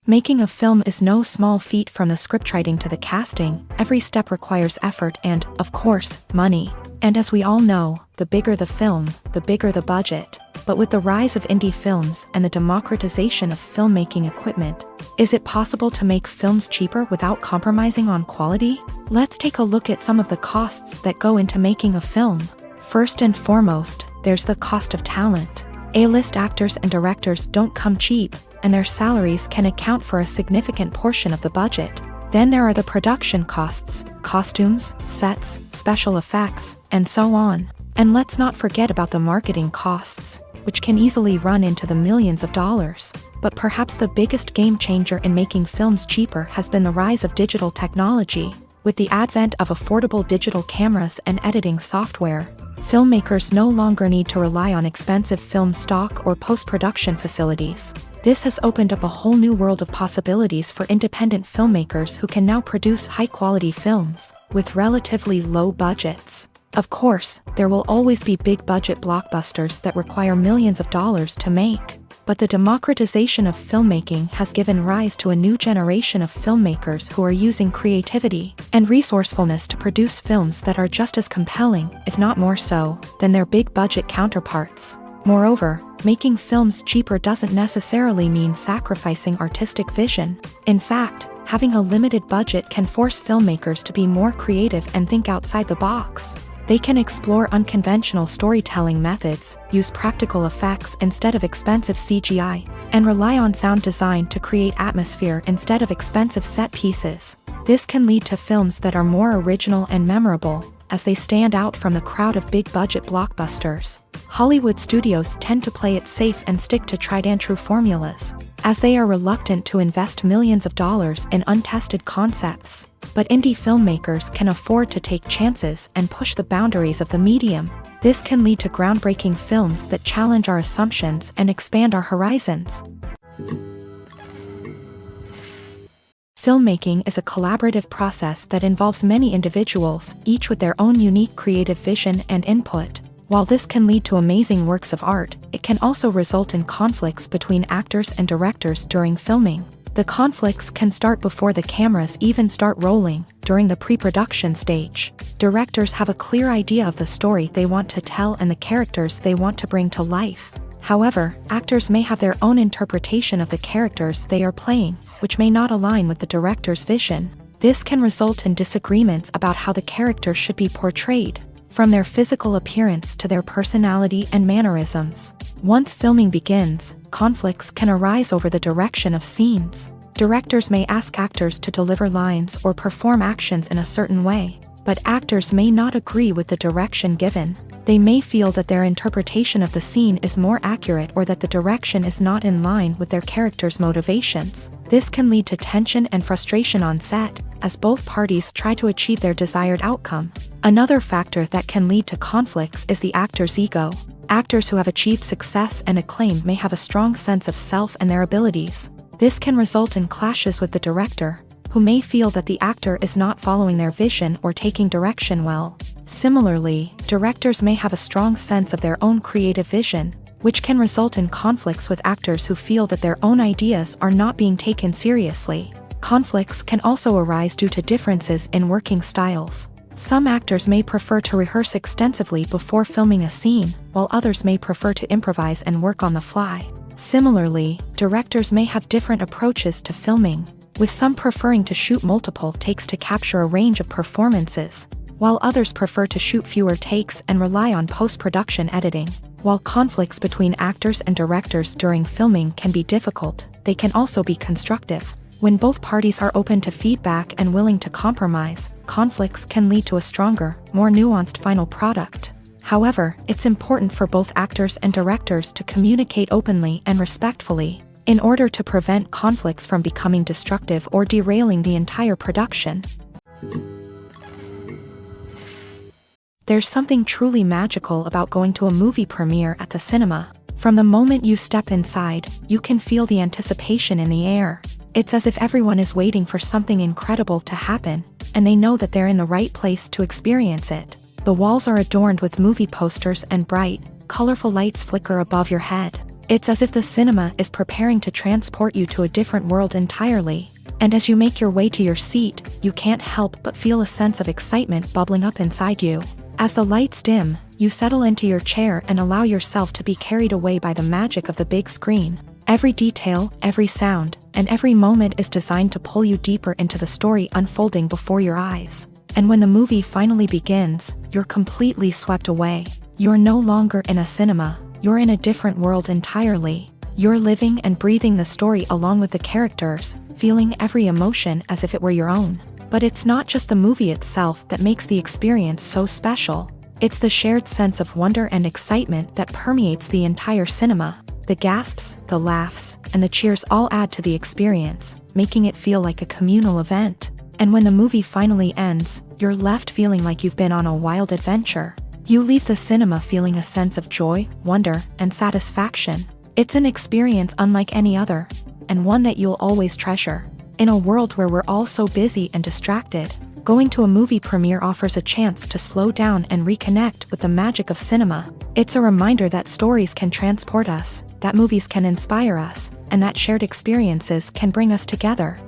Making a film is no small feat. From the scriptwriting to the casting, every step requires effort and, of course, money. And as we all know, the bigger the film, the bigger the budget. But with the rise of indie films and the democratization of filmmaking equipment, is it possible to make films cheaper without compromising on quality? Let's take a look at some of the costs that go into making a film. First and foremost, there's the cost of talent. A-list actors and directors don't come cheap, and their salaries can account for a significant portion of the budget. Then there are the production costs, costumes, sets, special effects, and so on. And let's not forget about the marketing costs, which can easily run into the millions of dollars. But perhaps the biggest game changer in making films cheaper has been the rise of digital technology. With the advent of affordable digital cameras and editing software, filmmakers no longer need to rely on expensive film stock or post-production facilities. This has opened up a whole new world of possibilities for independent filmmakers who can now produce high-quality films with relatively low budgets. Of course, there will always be big-budget blockbusters that require millions of dollars to make. But the democratization of filmmaking has given rise to a new generation of filmmakers who are using creativity and resourcefulness to produce films that are just as compelling, if not more so, than their big-budget counterparts. Moreover, making films cheaper doesn't necessarily mean sacrificing artistic vision. In fact, having a limited budget can force filmmakers to be more creative and think outside the box. They can explore unconventional storytelling methods, use practical effects instead of expensive CGI, and rely on sound design to create atmosphere instead of expensive set pieces. This can lead to films that are more original and memorable, as they stand out from the crowd of big-budget blockbusters. Hollywood studios tend to play it safe and stick to tried-and-true formulas, as they are reluctant to invest millions of dollars in untested concepts. But indie filmmakers can afford to take chances and push the boundaries of the medium. This can lead to groundbreaking films that challenge our assumptions and expand our horizons. Filmmaking is a collaborative process that involves many individuals, each with their own unique creative vision and input. While this can lead to amazing works of art, it can also result in conflicts between actors and directors during filming. The conflicts can start before the cameras even start rolling, during the pre-production stage. Directors have a clear idea of the story they want to tell and the characters they want to bring to life. However, actors may have their own interpretation of the characters they are playing, which may not align with the director's vision. This can result in disagreements about how the character should be portrayed, from their physical appearance to their personality and mannerisms. Once filming begins, conflicts can arise over the direction of scenes. Directors may ask actors to deliver lines or perform actions in a certain way, but actors may not agree with the direction given. They may feel that their interpretation of the scene is more accurate or that the direction is not in line with their character's motivations. This can lead to tension and frustration on set, as both parties try to achieve their desired outcome. Another factor that can lead to conflicts is the actor's ego. Actors who have achieved success and acclaim may have a strong sense of self and their abilities. This can result in clashes with the director, who may feel that the actor is not following their vision or taking direction well. Similarly, directors may have a strong sense of their own creative vision, which can result in conflicts with actors who feel that their own ideas are not being taken seriously. Conflicts can also arise due to differences in working styles. Some actors may prefer to rehearse extensively before filming a scene, while others may prefer to improvise and work on the fly. Similarly, directors may have different approaches to filming, with some preferring to shoot multiple takes to capture a range of performances, while others prefer to shoot fewer takes and rely on post-production editing. While conflicts between actors and directors during filming can be difficult, they can also be constructive. When both parties are open to feedback and willing to compromise, conflicts can lead to a stronger, more nuanced final product. However, it's important for both actors and directors to communicate openly and respectfully, in order to prevent conflicts from becoming destructive or derailing the entire production. There's something truly magical about going to a movie premiere at the cinema. From the moment you step inside, you can feel the anticipation in the air. It's as if everyone is waiting for something incredible to happen, and they know that they're in the right place to experience it. The walls are adorned with movie posters and bright, colorful lights flicker above your head. It's as if the cinema is preparing to transport you to a different world entirely. And as you make your way to your seat, you can't help but feel a sense of excitement bubbling up inside you. As the lights dim, you settle into your chair and allow yourself to be carried away by the magic of the big screen. Every detail, every sound, and every moment is designed to pull you deeper into the story unfolding before your eyes. And when the movie finally begins, you're completely swept away. You're no longer in a cinema, you're in a different world entirely. You're living and breathing the story along with the characters, feeling every emotion as if it were your own. But it's not just the movie itself that makes the experience so special. It's the shared sense of wonder and excitement that permeates the entire cinema. The gasps, the laughs, and the cheers all add to the experience, making it feel like a communal event. And when the movie finally ends, you're left feeling like you've been on a wild adventure. You leave the cinema feeling a sense of joy, wonder, and satisfaction. It's an experience unlike any other, and one that you'll always treasure. In a world where we're all so busy and distracted, going to a movie premiere offers a chance to slow down and reconnect with the magic of cinema. It's a reminder that stories can transport us, that movies can inspire us, and that shared experiences can bring us together.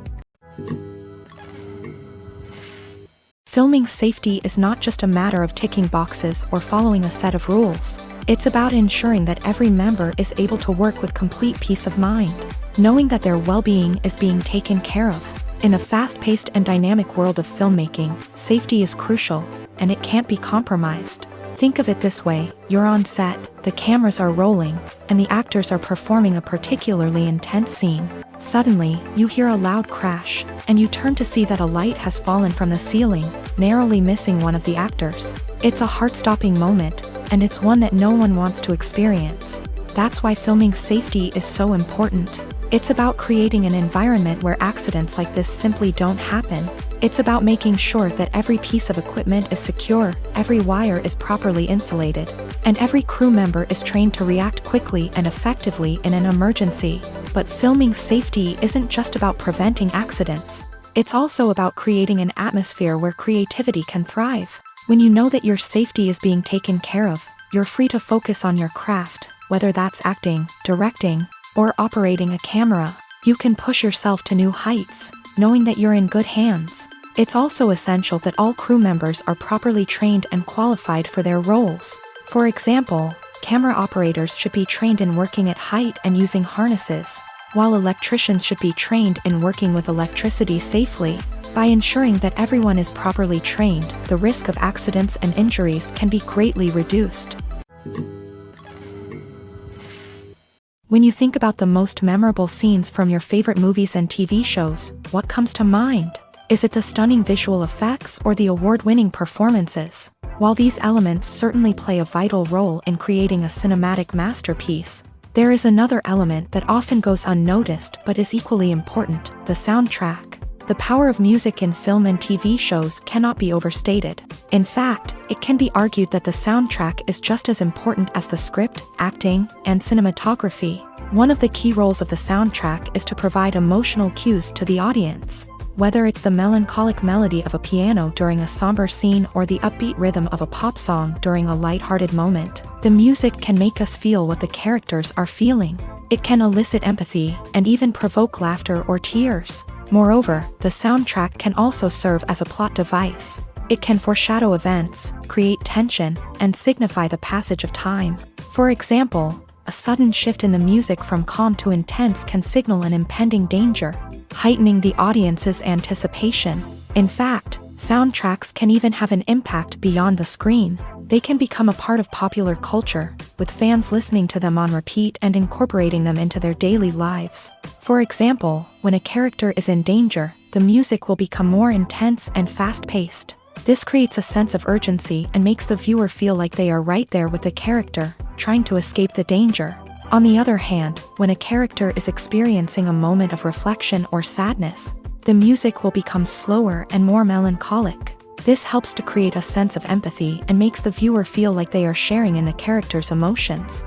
Filming safety is not just a matter of ticking boxes or following a set of rules. It's about ensuring that every member is able to work with complete peace of mind, knowing that their well-being is being taken care of. In a fast-paced and dynamic world of filmmaking, safety is crucial, and it can't be compromised. Think of it this way: you're on set, the cameras are rolling, and the actors are performing a particularly intense scene. Suddenly, you hear a loud crash, and you turn to see that a light has fallen from the ceiling, narrowly missing one of the actors. It's a heart-stopping moment, and it's one that no one wants to experience. That's why filming safety is so important. It's about creating an environment where accidents like this simply don't happen. It's about making sure that every piece of equipment is secure, every wire is properly insulated, and every crew member is trained to react quickly and effectively in an emergency. But filming safety isn't just about preventing accidents. It's also about creating an atmosphere where creativity can thrive. When you know that your safety is being taken care of, you're free to focus on your craft, whether that's acting, directing, or operating a camera. You can push yourself to new heights, knowing that you're in good hands. It's also essential that all crew members are properly trained and qualified for their roles. For example, camera operators should be trained in working at height and using harnesses, while electricians should be trained in working with electricity safely. By ensuring that everyone is properly trained, the risk of accidents and injuries can be greatly reduced. When you think about the most memorable scenes from your favorite movies and TV shows, what comes to mind? Is it the stunning visual effects or the award-winning performances? While these elements certainly play a vital role in creating a cinematic masterpiece, there is another element that often goes unnoticed but is equally important: the soundtrack. The power of music in film and TV shows cannot be overstated. In fact, it can be argued that the soundtrack is just as important as the script, acting, and cinematography. One of the key roles of the soundtrack is to provide emotional cues to the audience. Whether it's the melancholic melody of a piano during a somber scene or the upbeat rhythm of a pop song during a lighthearted moment, the music can make us feel what the characters are feeling. It can elicit empathy and even provoke laughter or tears. Moreover, the soundtrack can also serve as a plot device. It can foreshadow events, create tension, and signify the passage of time. For example, a sudden shift in the music from calm to intense can signal an impending danger, heightening the audience's anticipation. In fact, soundtracks can even have an impact beyond the screen. They can become a part of popular culture, with fans listening to them on repeat and incorporating them into their daily lives. For example, when a character is in danger, the music will become more intense and fast-paced. This creates a sense of urgency and makes the viewer feel like they are right there with the character, trying to escape the danger. On the other hand, when a character is experiencing a moment of reflection or sadness, the music will become slower and more melancholic. This helps to create a sense of empathy and makes the viewer feel like they are sharing in the character's emotions.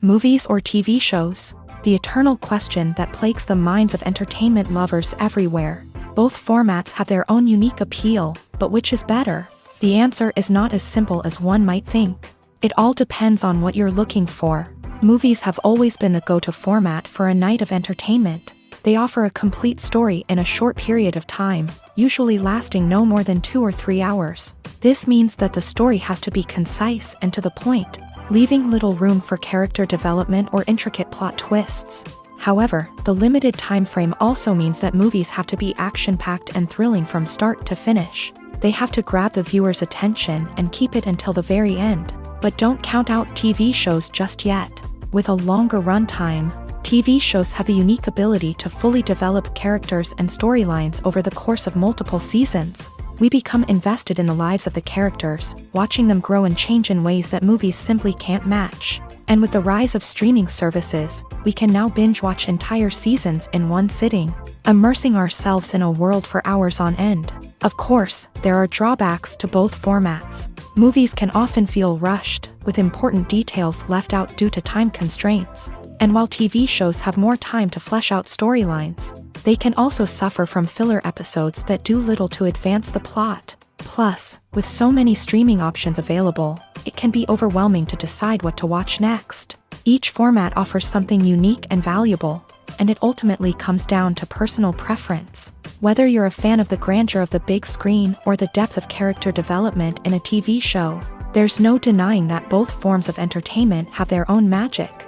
Movies or TV shows? The eternal question that plagues the minds of entertainment lovers everywhere. Both formats have their own unique appeal, but which is better? The answer is not as simple as one might think. It all depends on what you're looking for. Movies have always been the go-to format for a night of entertainment. They offer a complete story in a short period of time, usually lasting no more than 2 or 3 hours. This means that the story has to be concise and to the point, leaving little room for character development or intricate plot twists. However, the limited time frame also means that movies have to be action-packed and thrilling from start to finish. They have to grab the viewer's attention and keep it until the very end. But don't count out TV shows just yet. With a longer runtime, TV shows have the unique ability to fully develop characters and storylines over the course of multiple seasons. We become invested in the lives of the characters, watching them grow and change in ways that movies simply can't match. And with the rise of streaming services, we can now binge-watch entire seasons in one sitting, immersing ourselves in a world for hours on end. Of course, there are drawbacks to both formats. Movies can often feel rushed, with important details left out due to time constraints. And while TV shows have more time to flesh out storylines, they can also suffer from filler episodes that do little to advance the plot. Plus, with so many streaming options available, it can be overwhelming to decide what to watch next. Each format offers something unique and valuable, and it ultimately comes down to personal preference. Whether you're a fan of the grandeur of the big screen or the depth of character development in a TV show, there's no denying that both forms of entertainment have their own magic.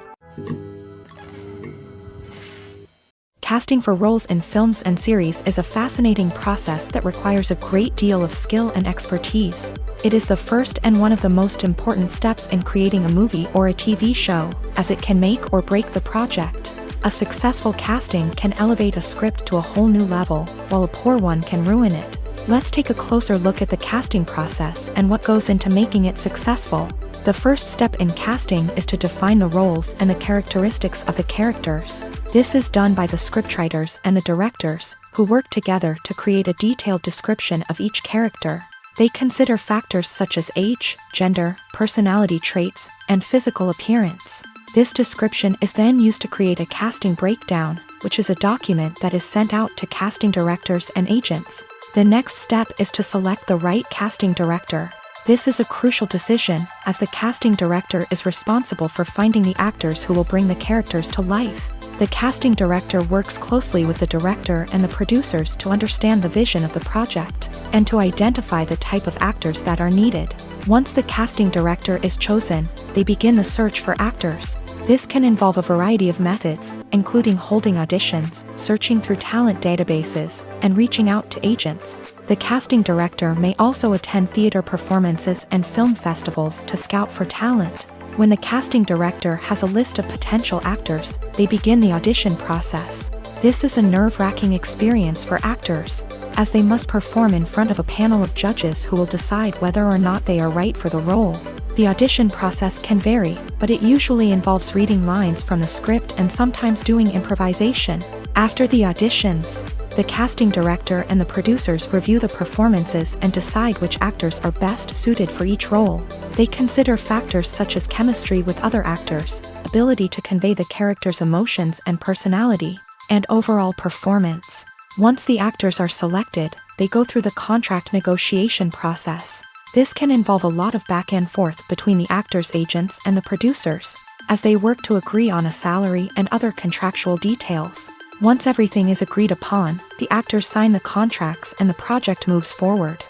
Casting for roles in films and series is a fascinating process that requires a great deal of skill and expertise. It is the first and one of the most important steps in creating a movie or a TV show, as it can make or break the project. A successful casting can elevate a script to a whole new level, while a poor one can ruin it. Let's take a closer look at the casting process and what goes into making it successful. The first step in casting is to define the roles and the characteristics of the characters. This is done by the scriptwriters and the directors, who work together to create a detailed description of each character. They consider factors such as age, gender, personality traits, and physical appearance. This description is then used to create a casting breakdown, which is a document that is sent out to casting directors and agents. The next step is to select the right casting director. This is a crucial decision, as the casting director is responsible for finding the actors who will bring the characters to life. The casting director works closely with the director and the producers to understand the vision of the project, and to identify the type of actors that are needed. Once the casting director is chosen, they begin the search for actors. This can involve a variety of methods, including holding auditions, searching through talent databases, and reaching out to agents. The casting director may also attend theater performances and film festivals to scout for talent. When the casting director has a list of potential actors, they begin the audition process. This is a nerve-wracking experience for actors, as they must perform in front of a panel of judges who will decide whether or not they are right for the role. The audition process can vary, but it usually involves reading lines from the script and sometimes doing improvisation. After the auditions, the casting director and the producers review the performances and decide which actors are best suited for each role. They consider factors such as chemistry with other actors, ability to convey the character's emotions and personality, and overall performance. Once the actors are selected, they go through the contract negotiation process. This can involve a lot of back and forth between the actors' agents and the producers, as they work to agree on a salary and other contractual details. Once everything is agreed upon, the actors sign the contracts and the project moves forward.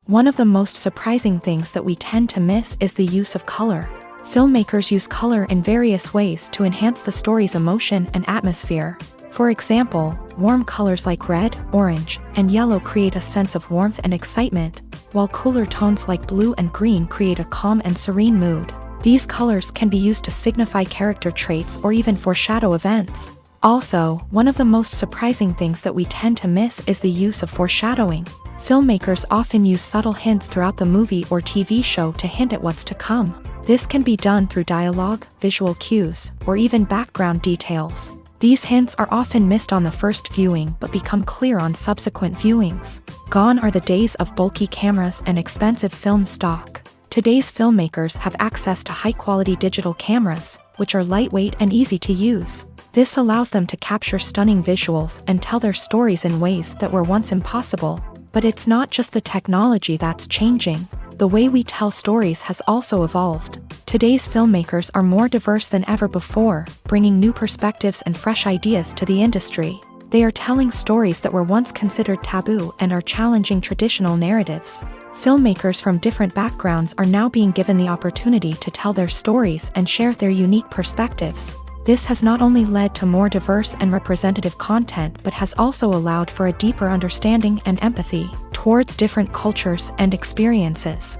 One of the most surprising things that we tend to miss is the use of color. Filmmakers use color in various ways to enhance the story's emotion and atmosphere. For example, warm colors like red, orange, and yellow create a sense of warmth and excitement, while cooler tones like blue and green create a calm and serene mood. These colors can be used to signify character traits or even foreshadow events. Also, one of the most surprising things that we tend to miss is the use of foreshadowing. Filmmakers often use subtle hints throughout the movie or TV show to hint at what's to come. This can be done through dialogue, visual cues, or even background details. These hints are often missed on the first viewing but become clear on subsequent viewings. Gone are the days of bulky cameras and expensive film stock. Today's filmmakers have access to high-quality digital cameras, which are lightweight and easy to use. This allows them to capture stunning visuals and tell their stories in ways that were once impossible. But it's not just the technology that's changing. The way we tell stories has also evolved. Today's filmmakers are more diverse than ever before, bringing new perspectives and fresh ideas to the industry. They are telling stories that were once considered taboo and are challenging traditional narratives. Filmmakers from different backgrounds are now being given the opportunity to tell their stories and share their unique perspectives. This has not only led to more diverse and representative content but has also allowed for a deeper understanding and empathy towards different cultures and experiences.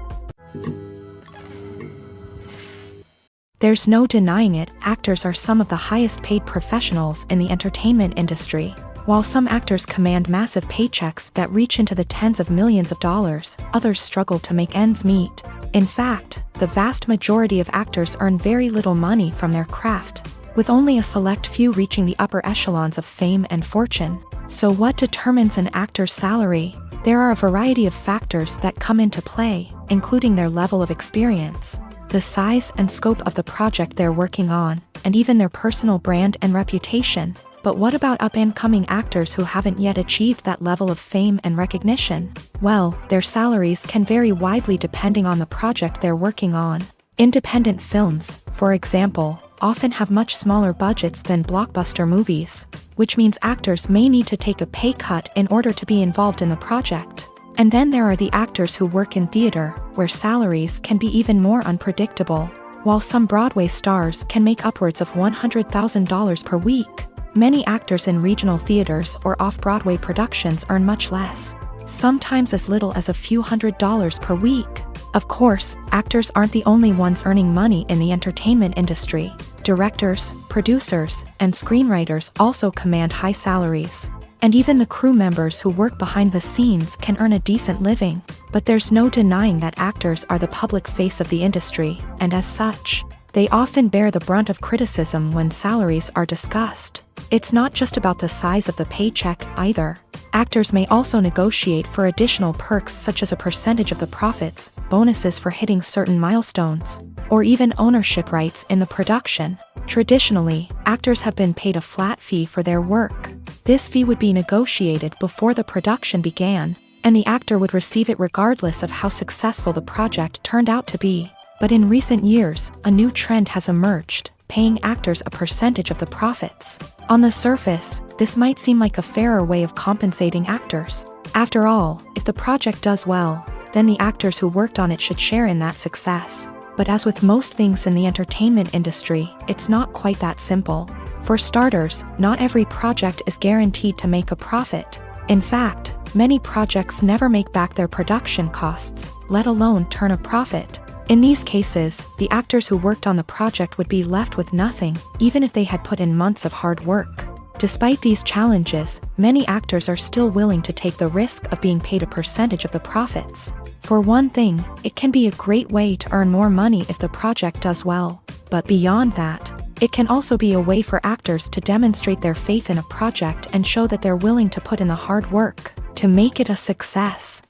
There's no denying it, actors are some of the highest paid professionals in the entertainment industry. While some actors command massive paychecks that reach into the tens of millions of dollars, others struggle to make ends meet. In fact, the vast majority of actors earn very little money from their craft, with only a select few reaching the upper echelons of fame and fortune. So what determines an actor's salary? There are a variety of factors that come into play, including their level of experience, the size and scope of the project they're working on, and even their personal brand and reputation. But what about up-and-coming actors who haven't yet achieved that level of fame and recognition? Well, their salaries can vary widely depending on the project they're working on. Independent films, for example, often have much smaller budgets than blockbuster movies, which means actors may need to take a pay cut in order to be involved in the project. And then there are the actors who work in theater, where salaries can be even more unpredictable. While some Broadway stars can make upwards of $100,000 per week, many actors in regional theaters or off-Broadway productions earn much less, sometimes as little as a few $100s per week. Of course, actors aren't the only ones earning money in the entertainment industry. Directors, producers, and screenwriters also command high salaries. And even the crew members who work behind the scenes can earn a decent living. But there's no denying that actors are the public face of the industry, and as such, they often bear the brunt of criticism when salaries are discussed. It's not just about the size of the paycheck either. Actors may also negotiate for additional perks such as a percentage of the profits, bonuses for hitting certain milestones, or even ownership rights in the production. Traditionally, actors have been paid a flat fee for their work. This fee would be negotiated before the production began, and the actor would receive it regardless of how successful the project turned out to be. But in recent years, a new trend has emerged, paying actors a percentage of the profits. On the surface, this might seem like a fairer way of compensating actors. After all, if the project does well, then the actors who worked on it should share in that success. But as with most things in the entertainment industry, it's not quite that simple. For starters, not every project is guaranteed to make a profit. In fact, many projects never make back their production costs, let alone turn a profit. In these cases, the actors who worked on the project would be left with nothing, even if they had put in months of hard work. Despite these challenges, many actors are still willing to take the risk of being paid a percentage of the profits. For one thing, it can be a great way to earn more money if the project does well. But beyond that, it can also be a way for actors to demonstrate their faith in a project and show that they're willing to put in the hard work to make it a success.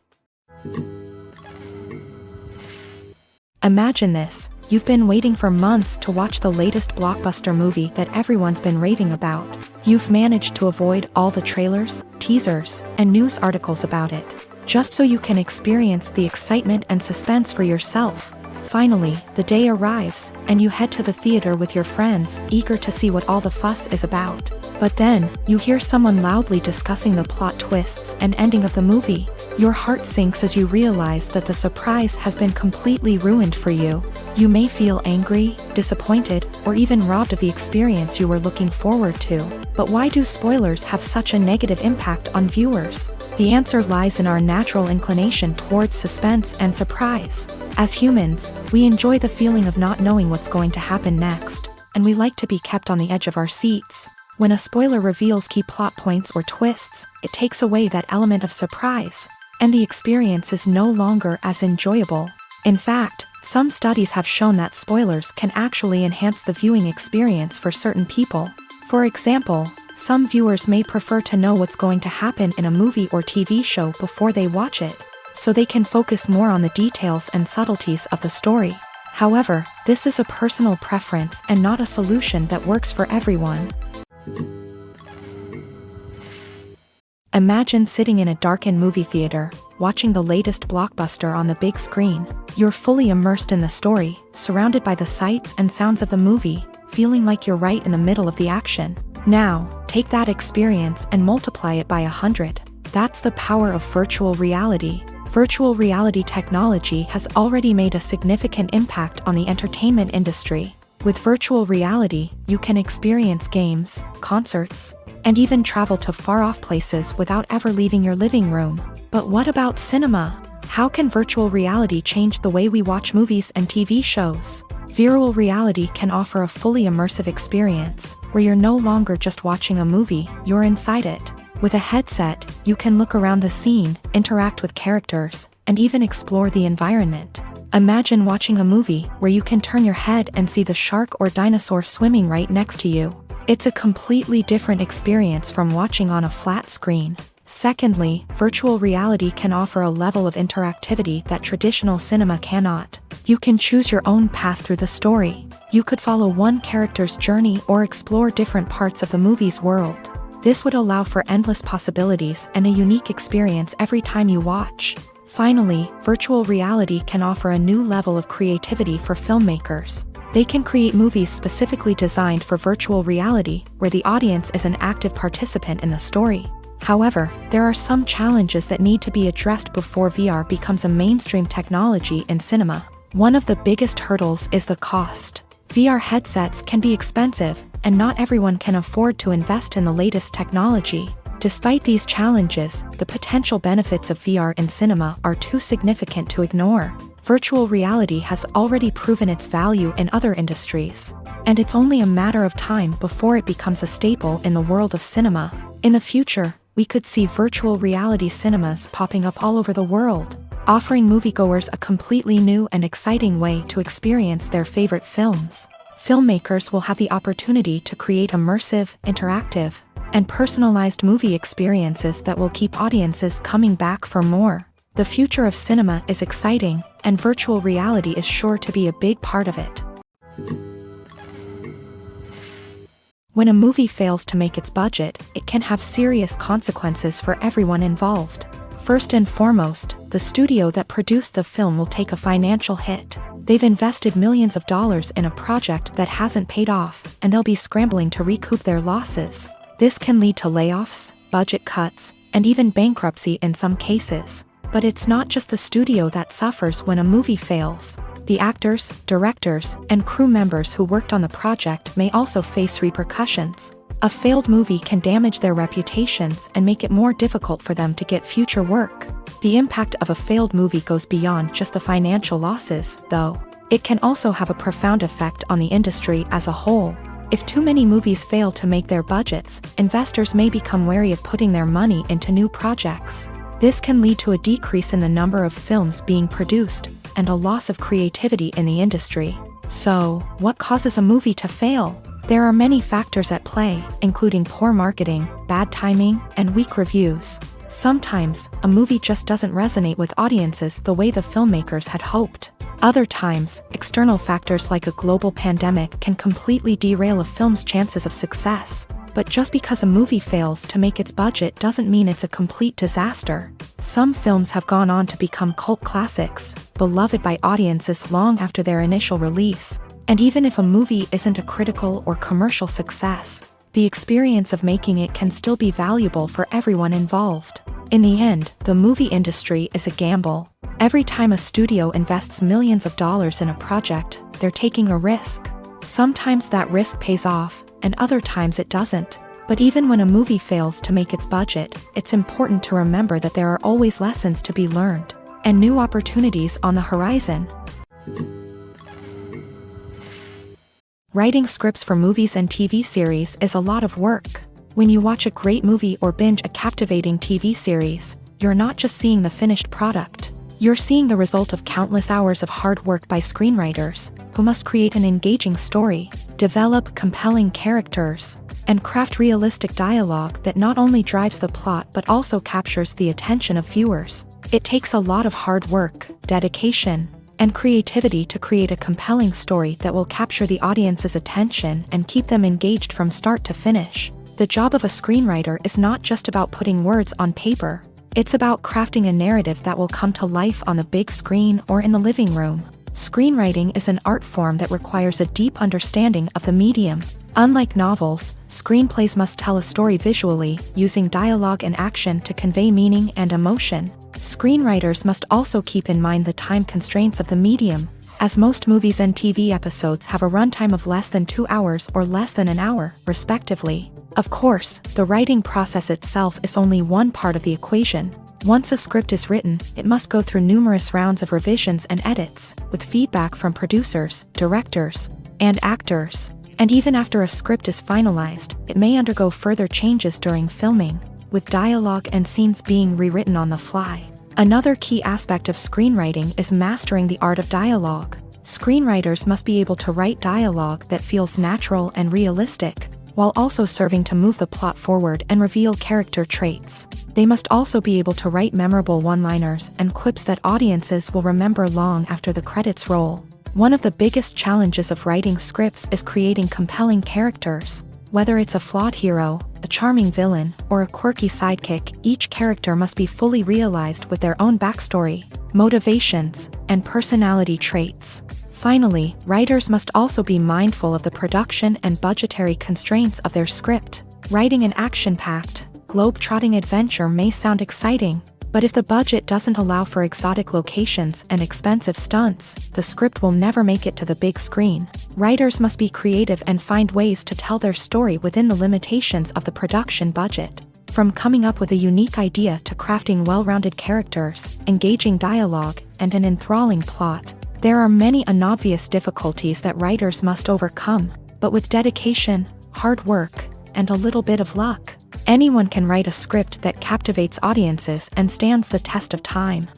Imagine this: you've been waiting for months to watch the latest blockbuster movie that everyone's been raving about. You've managed to avoid all the trailers, teasers, and news articles about it, just so you can experience the excitement and suspense for yourself. Finally, the day arrives, and you head to the theater with your friends, eager to see what all the fuss is about. But then, you hear someone loudly discussing the plot twists and ending of the movie. Your heart sinks as you realize that the surprise has been completely ruined for you. You may feel angry, disappointed, or even robbed of the experience you were looking forward to. But why do spoilers have such a negative impact on viewers? The answer lies in our natural inclination towards suspense and surprise. As humans, we enjoy the feeling of not knowing what's going to happen next, and we like to be kept on the edge of our seats. When a spoiler reveals key plot points or twists, it takes away that element of surprise, and the experience is no longer as enjoyable. In fact, some studies have shown that spoilers can actually enhance the viewing experience for certain people. For example, some viewers may prefer to know what's going to happen in a movie or TV show before they watch it, so they can focus more on the details and subtleties of the story. However, this is a personal preference and not a solution that works for everyone. Imagine sitting in a darkened movie theater, watching the latest blockbuster on the big screen. You're fully immersed in the story, surrounded by the sights and sounds of the movie, feeling like you're right in the middle of the action. Now, take that experience and multiply it by 100. That's the power of virtual reality. Virtual reality technology has already made a significant impact on the entertainment industry. With virtual reality, you can experience games, concerts, and even travel to far-off places without ever leaving your living room. But what about cinema? How can virtual reality change the way we watch movies and TV shows? Virtual reality can offer a fully immersive experience, where you're no longer just watching a movie, you're inside it. With a headset, you can look around the scene, interact with characters, and even explore the environment. Imagine watching a movie where you can turn your head and see the shark or dinosaur swimming right next to you. It's a completely different experience from watching on a flat screen. Secondly, virtual reality can offer a level of interactivity that traditional cinema cannot. You can choose your own path through the story. You could follow one character's journey or explore different parts of the movie's world. This would allow for endless possibilities and a unique experience every time you watch. Finally, virtual reality can offer a new level of creativity for filmmakers. They can create movies specifically designed for virtual reality, where the audience is an active participant in the story. However, there are some challenges that need to be addressed before VR becomes a mainstream technology in cinema. One of the biggest hurdles is the cost. VR headsets can be expensive, and not everyone can afford to invest in the latest technology. Despite these challenges, the potential benefits of VR in cinema are too significant to ignore. Virtual reality has already proven its value in other industries, and it's only a matter of time before it becomes a staple in the world of cinema. In the future, we could see virtual reality cinemas popping up all over the world, offering moviegoers a completely new and exciting way to experience their favorite films. Filmmakers will have the opportunity to create immersive, interactive, and personalized movie experiences that will keep audiences coming back for more. The future of cinema is exciting, and virtual reality is sure to be a big part of it. When a movie fails to make its budget, it can have serious consequences for everyone involved. First and foremost, the studio that produced the film will take a financial hit. They've invested millions of dollars in a project that hasn't paid off, and they'll be scrambling to recoup their losses. This can lead to layoffs, budget cuts, and even bankruptcy in some cases. But it's not just the studio that suffers when a movie fails. The actors, directors, and crew members who worked on the project may also face repercussions. A failed movie can damage their reputations and make it more difficult for them to get future work. The impact of a failed movie goes beyond just the financial losses, though. It can also have a profound effect on the industry as a whole. If too many movies fail to make their budgets, investors may become wary of putting their money into new projects. This can lead to a decrease in the number of films being produced, and a loss of creativity in the industry. So, what causes a movie to fail? There are many factors at play, including poor marketing, bad timing, and weak reviews. Sometimes, a movie just doesn't resonate with audiences the way the filmmakers had hoped. Other times, external factors like a global pandemic can completely derail a film's chances of success. But just because a movie fails to make its budget doesn't mean it's a complete disaster. Some films have gone on to become cult classics, beloved by audiences long after their initial release. And even if a movie isn't a critical or commercial success, the experience of making it can still be valuable for everyone involved. In the end, the movie industry is a gamble. Every time a studio invests millions of dollars in a project, they're taking a risk. Sometimes that risk pays off, and other times it doesn't. But even when a movie fails to make its budget, it's important to remember that there are always lessons to be learned, and new opportunities on the horizon. Writing scripts for movies and TV series is a lot of work. When you watch a great movie or binge a captivating TV series, you're not just seeing the finished product. You're seeing the result of countless hours of hard work by screenwriters, who must create an engaging story, develop compelling characters, and craft realistic dialogue that not only drives the plot but also captures the attention of viewers. It takes a lot of hard work, dedication, and creativity to create a compelling story that will capture the audience's attention and keep them engaged from start to finish. The job of a screenwriter is not just about putting words on paper. It's about crafting a narrative that will come to life on the big screen or in the living room. Screenwriting is an art form that requires a deep understanding of the medium. Unlike novels, screenplays must tell a story visually, using dialogue and action to convey meaning and emotion. Screenwriters must also keep in mind the time constraints of the medium, as most movies and TV episodes have a runtime of less than 2 hours or less than an hour, respectively. Of course, the writing process itself is only one part of the equation. Once a script is written, it must go through numerous rounds of revisions and edits, with feedback from producers, directors, and actors. And even after a script is finalized, it may undergo further changes during filming, with dialogue and scenes being rewritten on the fly. Another key aspect of screenwriting is mastering the art of dialogue. Screenwriters must be able to write dialogue that feels natural and realistic, while also serving to move the plot forward and reveal character traits. They must also be able to write memorable one-liners and quips that audiences will remember long after the credits roll. One of the biggest challenges of writing scripts is creating compelling characters. Whether it's a flawed hero, a charming villain, or a quirky sidekick, each character must be fully realized with their own backstory, motivations, and personality traits. Finally, writers must also be mindful of the production and budgetary constraints of their script. Writing an action-packed, globe-trotting adventure may sound exciting, but if the budget doesn't allow for exotic locations and expensive stunts, the script will never make it to the big screen. Writers must be creative and find ways to tell their story within the limitations of the production budget. From coming up with a unique idea to crafting well-rounded characters, engaging dialogue, and an enthralling plot, there are many unobvious difficulties that writers must overcome, but with dedication, hard work, and a little bit of luck, anyone can write a script that captivates audiences and stands the test of time.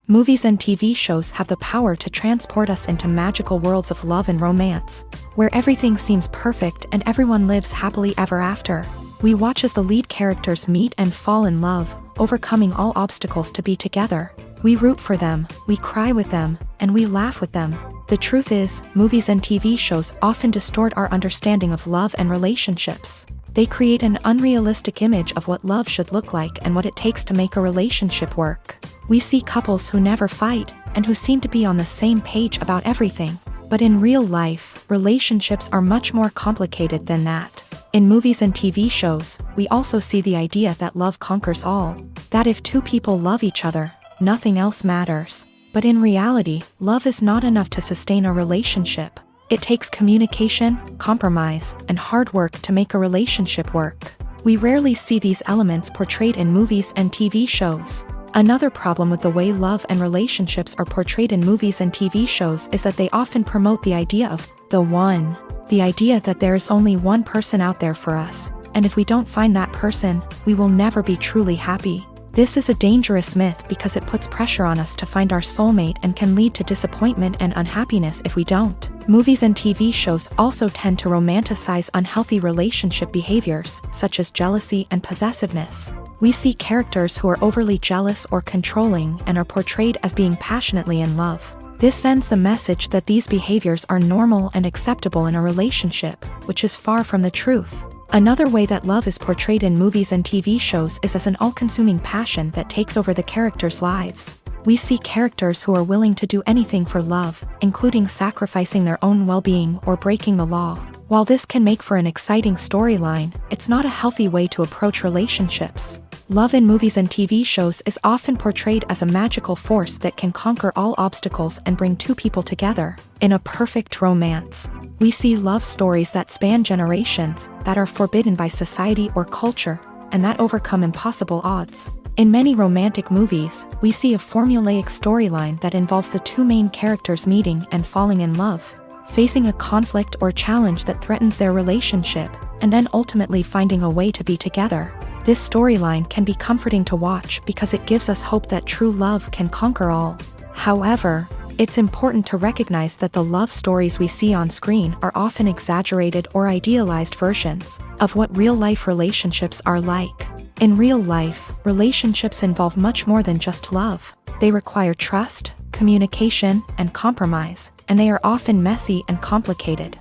Movies and TV shows have the power to transport us into magical worlds of love and romance, where everything seems perfect and everyone lives happily ever after. We watch as the lead characters meet and fall in love, overcoming all obstacles to be together. We root for them, we cry with them, and we laugh with them. The truth is, movies and TV shows often distort our understanding of love and relationships. They create an unrealistic image of what love should look like and what it takes to make a relationship work. We see couples who never fight, and who seem to be on the same page about everything. But in real life, relationships are much more complicated than that. In movies and TV shows, we also see the idea that love conquers all. That if two people love each other, nothing else matters. But in reality, love is not enough to sustain a relationship. It takes communication, compromise, and hard work to make a relationship work. We rarely see these elements portrayed in movies and TV shows. Another problem with the way love and relationships are portrayed in movies and TV shows is that they often promote the idea of the one. The idea that there is only one person out there for us, and if we don't find that person, we will never be truly happy. This is a dangerous myth because it puts pressure on us to find our soulmate and can lead to disappointment and unhappiness if we don't. Movies and TV shows also tend to romanticize unhealthy relationship behaviors, such as jealousy and possessiveness. We see characters who are overly jealous or controlling and are portrayed as being passionately in love. This sends the message that these behaviors are normal and acceptable in a relationship, which is far from the truth. Another way that love is portrayed in movies and TV shows is as an all-consuming passion that takes over the characters' lives. We see characters who are willing to do anything for love, including sacrificing their own well-being or breaking the law. While this can make for an exciting storyline, it's not a healthy way to approach relationships. Love in movies and TV shows is often portrayed as a magical force that can conquer all obstacles and bring two people together. In a perfect romance, we see love stories that span generations, that are forbidden by society or culture, and that overcome impossible odds. In many romantic movies, we see a formulaic storyline that involves the two main characters meeting and falling in love, facing a conflict or challenge that threatens their relationship, and then ultimately finding a way to be together. This storyline can be comforting to watch because it gives us hope that true love can conquer all. However, it's important to recognize that the love stories we see on screen are often exaggerated or idealized versions of what real-life relationships are like. In real life, relationships involve much more than just love. They require trust, communication, and compromise, and they are often messy and complicated.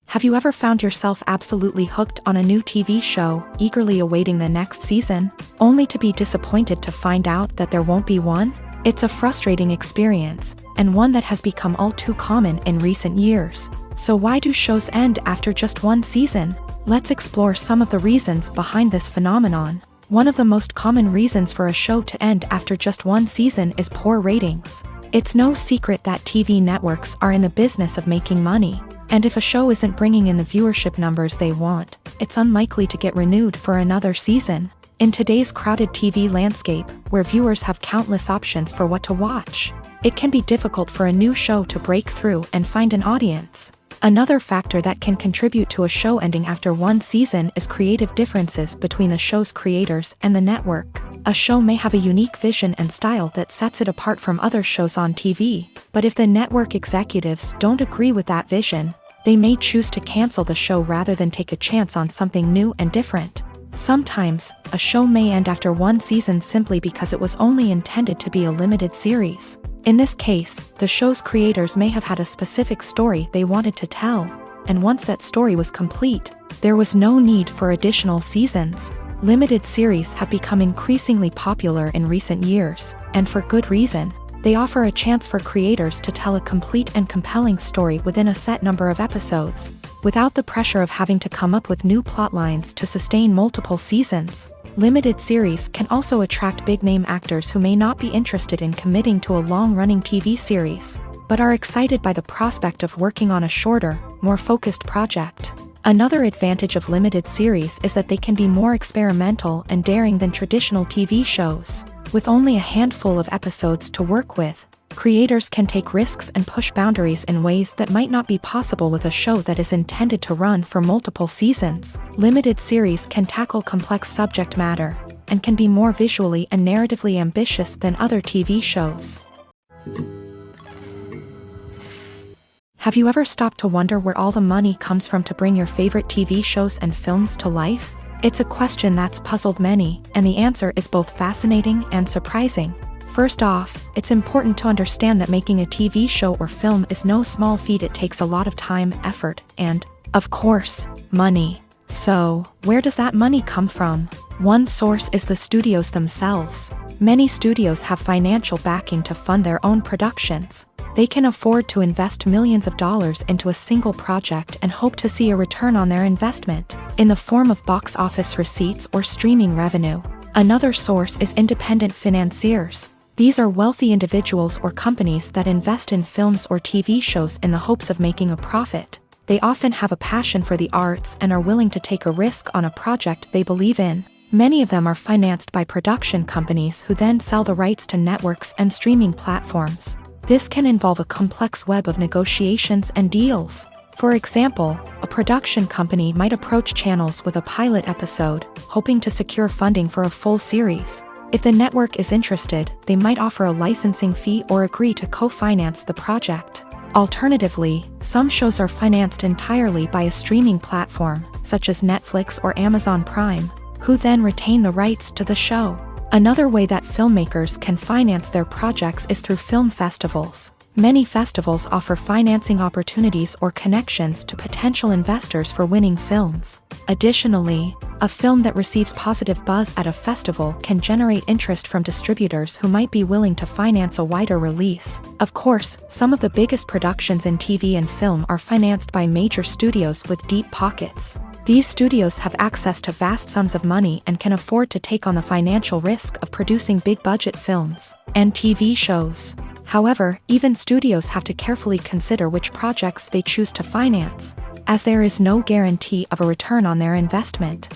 Have you ever found yourself absolutely hooked on a new TV show, eagerly awaiting the next season, only to be disappointed to find out that there won't be one? It's a frustrating experience, and one that has become all too common in recent years. So why do shows end after just one season? Let's explore some of the reasons behind this phenomenon. One of the most common reasons for a show to end after just one season is poor ratings. It's no secret that TV networks are in the business of making money. And if a show isn't bringing in the viewership numbers they want, it's unlikely to get renewed for another season. In today's crowded TV landscape, where viewers have countless options for what to watch, it can be difficult for a new show to break through and find an audience. Another factor that can contribute to a show ending after one season is creative differences between the show's creators and the network. A show may have a unique vision and style that sets it apart from other shows on TV, but if the network executives don't agree with that vision, they may choose to cancel the show rather than take a chance on something new and different. Sometimes, a show may end after one season simply because it was only intended to be a limited series. In this case, the show's creators may have had a specific story they wanted to tell, and once that story was complete, there was no need for additional seasons. Limited series have become increasingly popular in recent years, and for good reason. They offer a chance for creators to tell a complete and compelling story within a set number of episodes, without the pressure of having to come up with new plotlines to sustain multiple seasons. Limited series can also attract big-name actors who may not be interested in committing to a long-running TV series, but are excited by the prospect of working on a shorter, more focused project. Another advantage of limited series is that they can be more experimental and daring than traditional TV shows. With only a handful of episodes to work with, creators can take risks and push boundaries in ways that might not be possible with a show that is intended to run for multiple seasons. Limited series can tackle complex subject matter, and can be more visually and narratively ambitious than other TV shows. Have you ever stopped to wonder where all the money comes from to bring your favorite TV shows and films to life? It's a question that's puzzled many, and the answer is both fascinating and surprising. First off, it's important to understand that making a TV show or film is no small feat. It takes a lot of time, effort, and, of course, money. So, where does that money come from? One source is the studios themselves. Many studios have financial backing to fund their own productions. They can afford to invest millions of dollars into a single project and hope to see a return on their investment, in the form of box office receipts or streaming revenue. Another source is independent financiers. These are wealthy individuals or companies that invest in films or TV shows in the hopes of making a profit. They often have a passion for the arts and are willing to take a risk on a project they believe in. Many of them are financed by production companies who then sell the rights to networks and streaming platforms. This can involve a complex web of negotiations and deals. For example, a production company might approach channels with a pilot episode, hoping to secure funding for a full series. If the network is interested, they might offer a licensing fee or agree to co-finance the project. Alternatively, some shows are financed entirely by a streaming platform, such as Netflix or Amazon Prime, who then retain the rights to the show. Another way that filmmakers can finance their projects is through film festivals. Many festivals offer financing opportunities or connections to potential investors for winning films. Additionally, a film that receives positive buzz at a festival can generate interest from distributors who might be willing to finance a wider release. Of course, some of the biggest productions in TV and film are financed by major studios with deep pockets. These studios have access to vast sums of money and can afford to take on the financial risk of producing big-budget films and TV shows. However, even studios have to carefully consider which projects they choose to finance, as there is no guarantee of a return on their investment.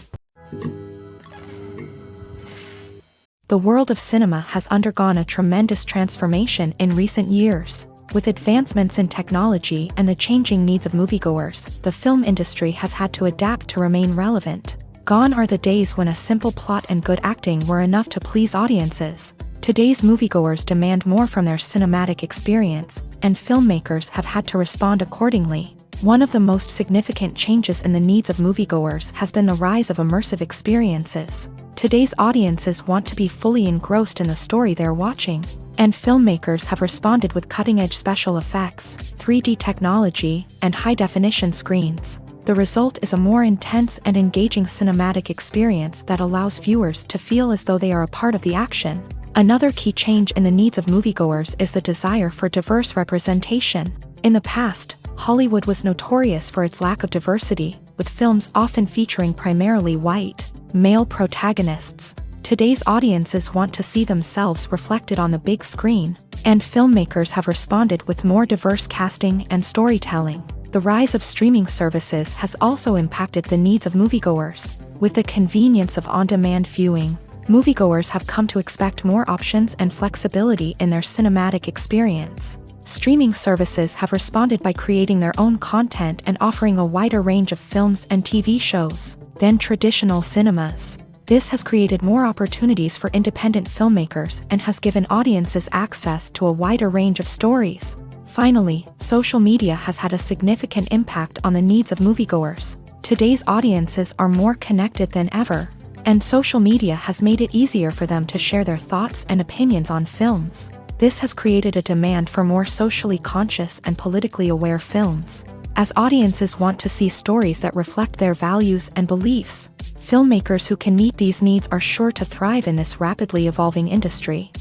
The world of cinema has undergone a tremendous transformation in recent years. With advancements in technology and the changing needs of moviegoers, the film industry has had to adapt to remain relevant. Gone are the days when a simple plot and good acting were enough to please audiences. Today's moviegoers demand more from their cinematic experience, and filmmakers have had to respond accordingly. One of the most significant changes in the needs of moviegoers has been the rise of immersive experiences. Today's audiences want to be fully engrossed in the story they're watching, and filmmakers have responded with cutting-edge special effects, 3D technology, and high-definition screens. The result is a more intense and engaging cinematic experience that allows viewers to feel as though they are a part of the action. Another key change in the needs of moviegoers is the desire for diverse representation. In the past, Hollywood was notorious for its lack of diversity, with films often featuring primarily white, male protagonists. Today's audiences want to see themselves reflected on the big screen, and filmmakers have responded with more diverse casting and storytelling. The rise of streaming services has also impacted the needs of moviegoers. With the convenience of on-demand viewing, moviegoers have come to expect more options and flexibility in their cinematic experience. Streaming services have responded by creating their own content and offering a wider range of films and TV shows than traditional cinemas. This has created more opportunities for independent filmmakers and has given audiences access to a wider range of stories. Finally, social media has had a significant impact on the needs of moviegoers. Today's audiences are more connected than ever, and social media has made it easier for them to share their thoughts and opinions on films. This has created a demand for more socially conscious and politically aware films. as audiences want to see stories that reflect their values and beliefs. Filmmakers who can meet these needs are sure to thrive in this rapidly evolving industry.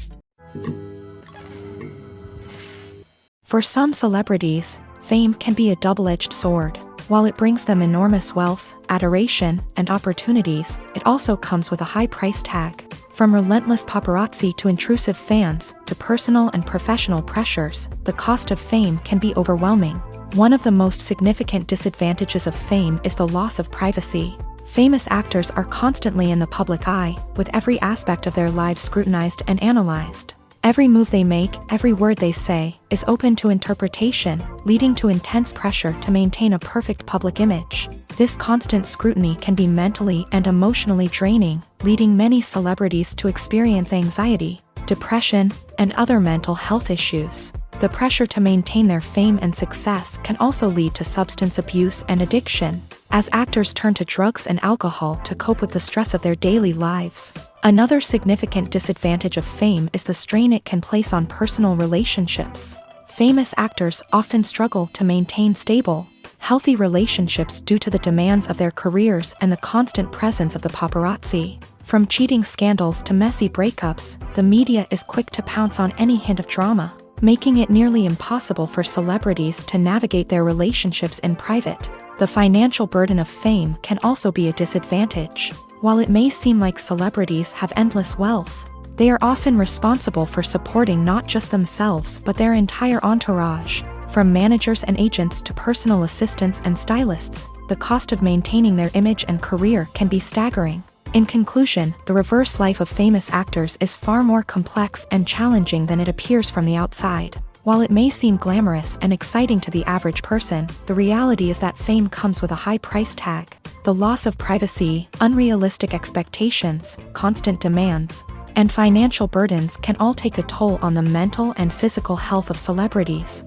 For some celebrities, fame can be a double-edged sword. While it brings them enormous wealth, adoration, and opportunities, it also comes with a high price tag. From relentless paparazzi to intrusive fans, to personal and professional pressures, the cost of fame can be overwhelming. One of the most significant disadvantages of fame is the loss of privacy. Famous actors are constantly in the public eye, with every aspect of their lives scrutinized and analyzed. Every move they make, every word they say, is open to interpretation, leading to intense pressure to maintain a perfect public image. This constant scrutiny can be mentally and emotionally draining, leading many celebrities to experience anxiety, depression, and other mental health issues. The pressure to maintain their fame and success can also lead to substance abuse and addiction, as actors turn to drugs and alcohol to cope with the stress of their daily lives. Another significant disadvantage of fame is the strain it can place on personal relationships. Famous actors often struggle to maintain stable, healthy relationships due to the demands of their careers and the constant presence of the paparazzi. From cheating scandals to messy breakups, the media is quick to pounce on any hint of drama, making it nearly impossible for celebrities to navigate their relationships in private. The financial burden of fame can also be a disadvantage. While it may seem like celebrities have endless wealth, they are often responsible for supporting not just themselves but their entire entourage. From managers and agents to personal assistants and stylists, the cost of maintaining their image and career can be staggering. In conclusion, the reverse life of famous actors is far more complex and challenging than it appears from the outside. While it may seem glamorous and exciting to the average person, the reality is that fame comes with a high price tag. The loss of privacy, unrealistic expectations, constant demands, and financial burdens can all take a toll on the mental and physical health of celebrities.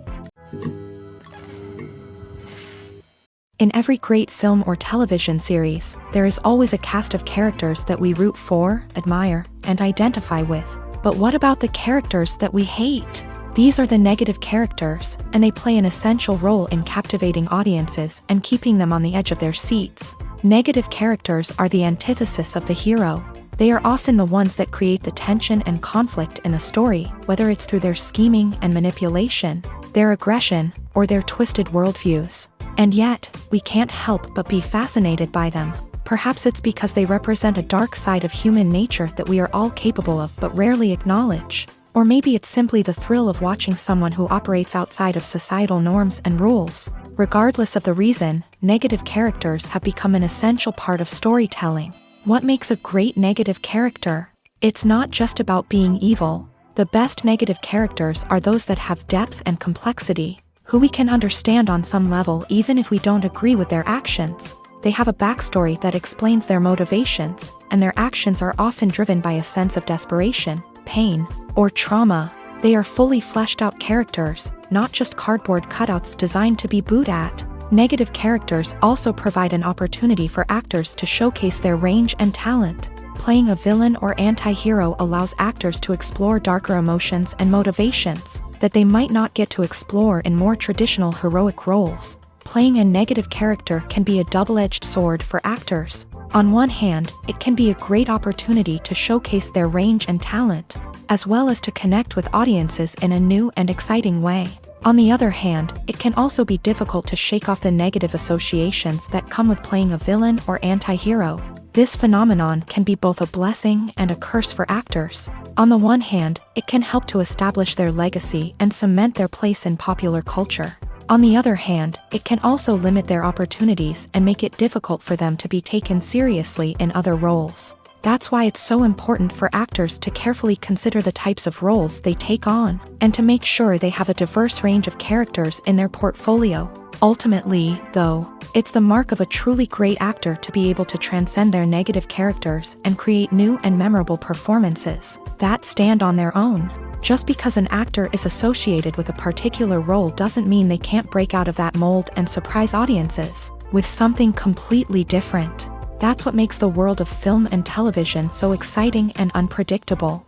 In every great film or television series, there is always a cast of characters that we root for, admire, and identify with. But what about the characters that we hate? These are the negative characters, and they play an essential role in captivating audiences and keeping them on the edge of their seats. Negative characters are the antithesis of the hero. They are often the ones that create the tension and conflict in the story, whether it's through their scheming and manipulation, their aggression, or their twisted worldviews. And yet, we can't help but be fascinated by them. Perhaps it's because they represent a dark side of human nature that we are all capable of but rarely acknowledge. Or maybe it's simply the thrill of watching someone who operates outside of societal norms and rules. Regardless of the reason, negative characters have become an essential part of storytelling. What makes a great negative character? It's not just about being evil. The best negative characters are those that have depth and complexity, who we can understand on some level even if we don't agree with their actions. They have a backstory that explains their motivations, and their actions are often driven by a sense of desperation, pain, or trauma. They are fully fleshed out characters, not just cardboard cutouts designed to be booed at. Negative characters also provide an opportunity for actors to showcase their range and talent. Playing a villain or anti-hero allows actors to explore darker emotions and motivations that they might not get to explore in more traditional heroic roles. Playing a negative character can be a double-edged sword for actors. On one hand, it can be a great opportunity to showcase their range and talent, as well as to connect with audiences in a new and exciting way. On the other hand, it can also be difficult to shake off the negative associations that come with playing a villain or anti-hero. This phenomenon can be both a blessing and a curse for actors. On the one hand, it can help to establish their legacy and cement their place in popular culture. On the other hand, it can also limit their opportunities and make it difficult for them to be taken seriously in other roles. That's why it's so important for actors to carefully consider the types of roles they take on, and to make sure they have a diverse range of characters in their portfolio. Ultimately, though, it's the mark of a truly great actor to be able to transcend their negative characters and create new and memorable performances that stand on their own. Just because an actor is associated with a particular role doesn't mean they can't break out of that mold and surprise audiences with something completely different. That's what makes the world of film and television so exciting and unpredictable.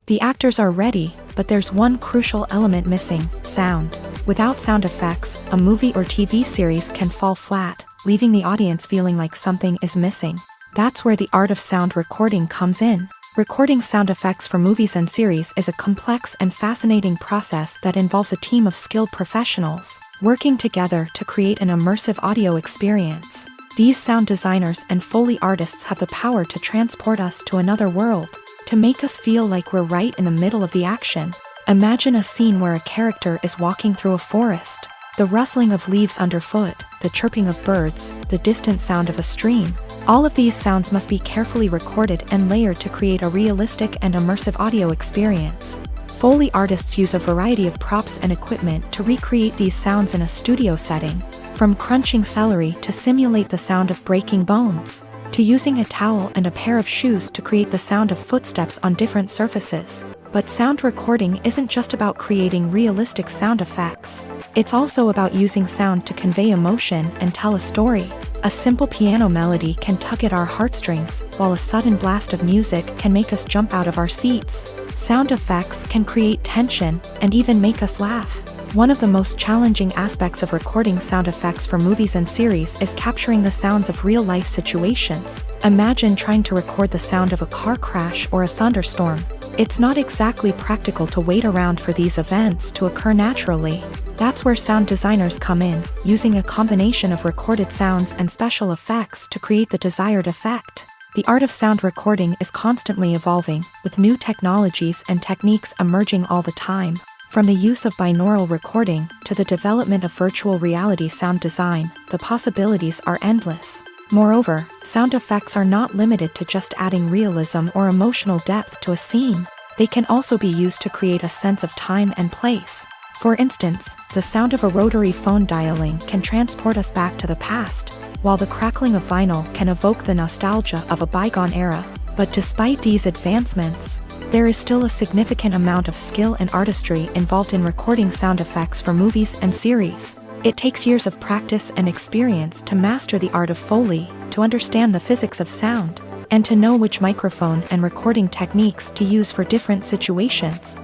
The actors are ready, but there's one crucial element missing: sound. Without sound effects, a movie or TV series can fall flat, leaving the audience feeling like something is missing. That's where the art of sound recording comes in. Recording sound effects for movies and series is a complex and fascinating process that involves a team of skilled professionals working together to create an immersive audio experience. These sound designers and Foley artists have the power to transport us to another world, to make us feel like we're right in the middle of the action. Imagine a scene where a character is walking through a forest. The rustling of leaves underfoot, the chirping of birds, the distant sound of a stream. All of these sounds must be carefully recorded and layered to create a realistic and immersive audio experience. Foley artists use a variety of props and equipment to recreate these sounds in a studio setting, from crunching celery to simulate the sound of breaking bones, to using a towel and a pair of shoes to create the sound of footsteps on different surfaces. But sound recording isn't just about creating realistic sound effects. It's also about using sound to convey emotion and tell a story. A simple piano melody can tug at our heartstrings, while a sudden blast of music can make us jump out of our seats. Sound effects can create tension and even make us laugh. One of the most challenging aspects of recording sound effects for movies and series is capturing the sounds of real-life situations. Imagine trying to record the sound of a car crash or a thunderstorm. It's not exactly practical to wait around for these events to occur naturally. That's where sound designers come in, using a combination of recorded sounds and special effects to create the desired effect. The art of sound recording is constantly evolving, with new technologies and techniques emerging all the time. From the use of binaural recording to the development of virtual reality sound design, the possibilities are endless. Moreover, sound effects are not limited to just adding realism or emotional depth to a scene. They can also be used to create a sense of time and place. For instance, the sound of a rotary phone dialing can transport us back to the past, while the crackling of vinyl can evoke the nostalgia of a bygone era. But despite these advancements, there is still a significant amount of skill and artistry involved in recording sound effects for movies and series. It takes years of practice and experience to master the art of Foley, to understand the physics of sound, and to know which microphone and recording techniques to use for different situations.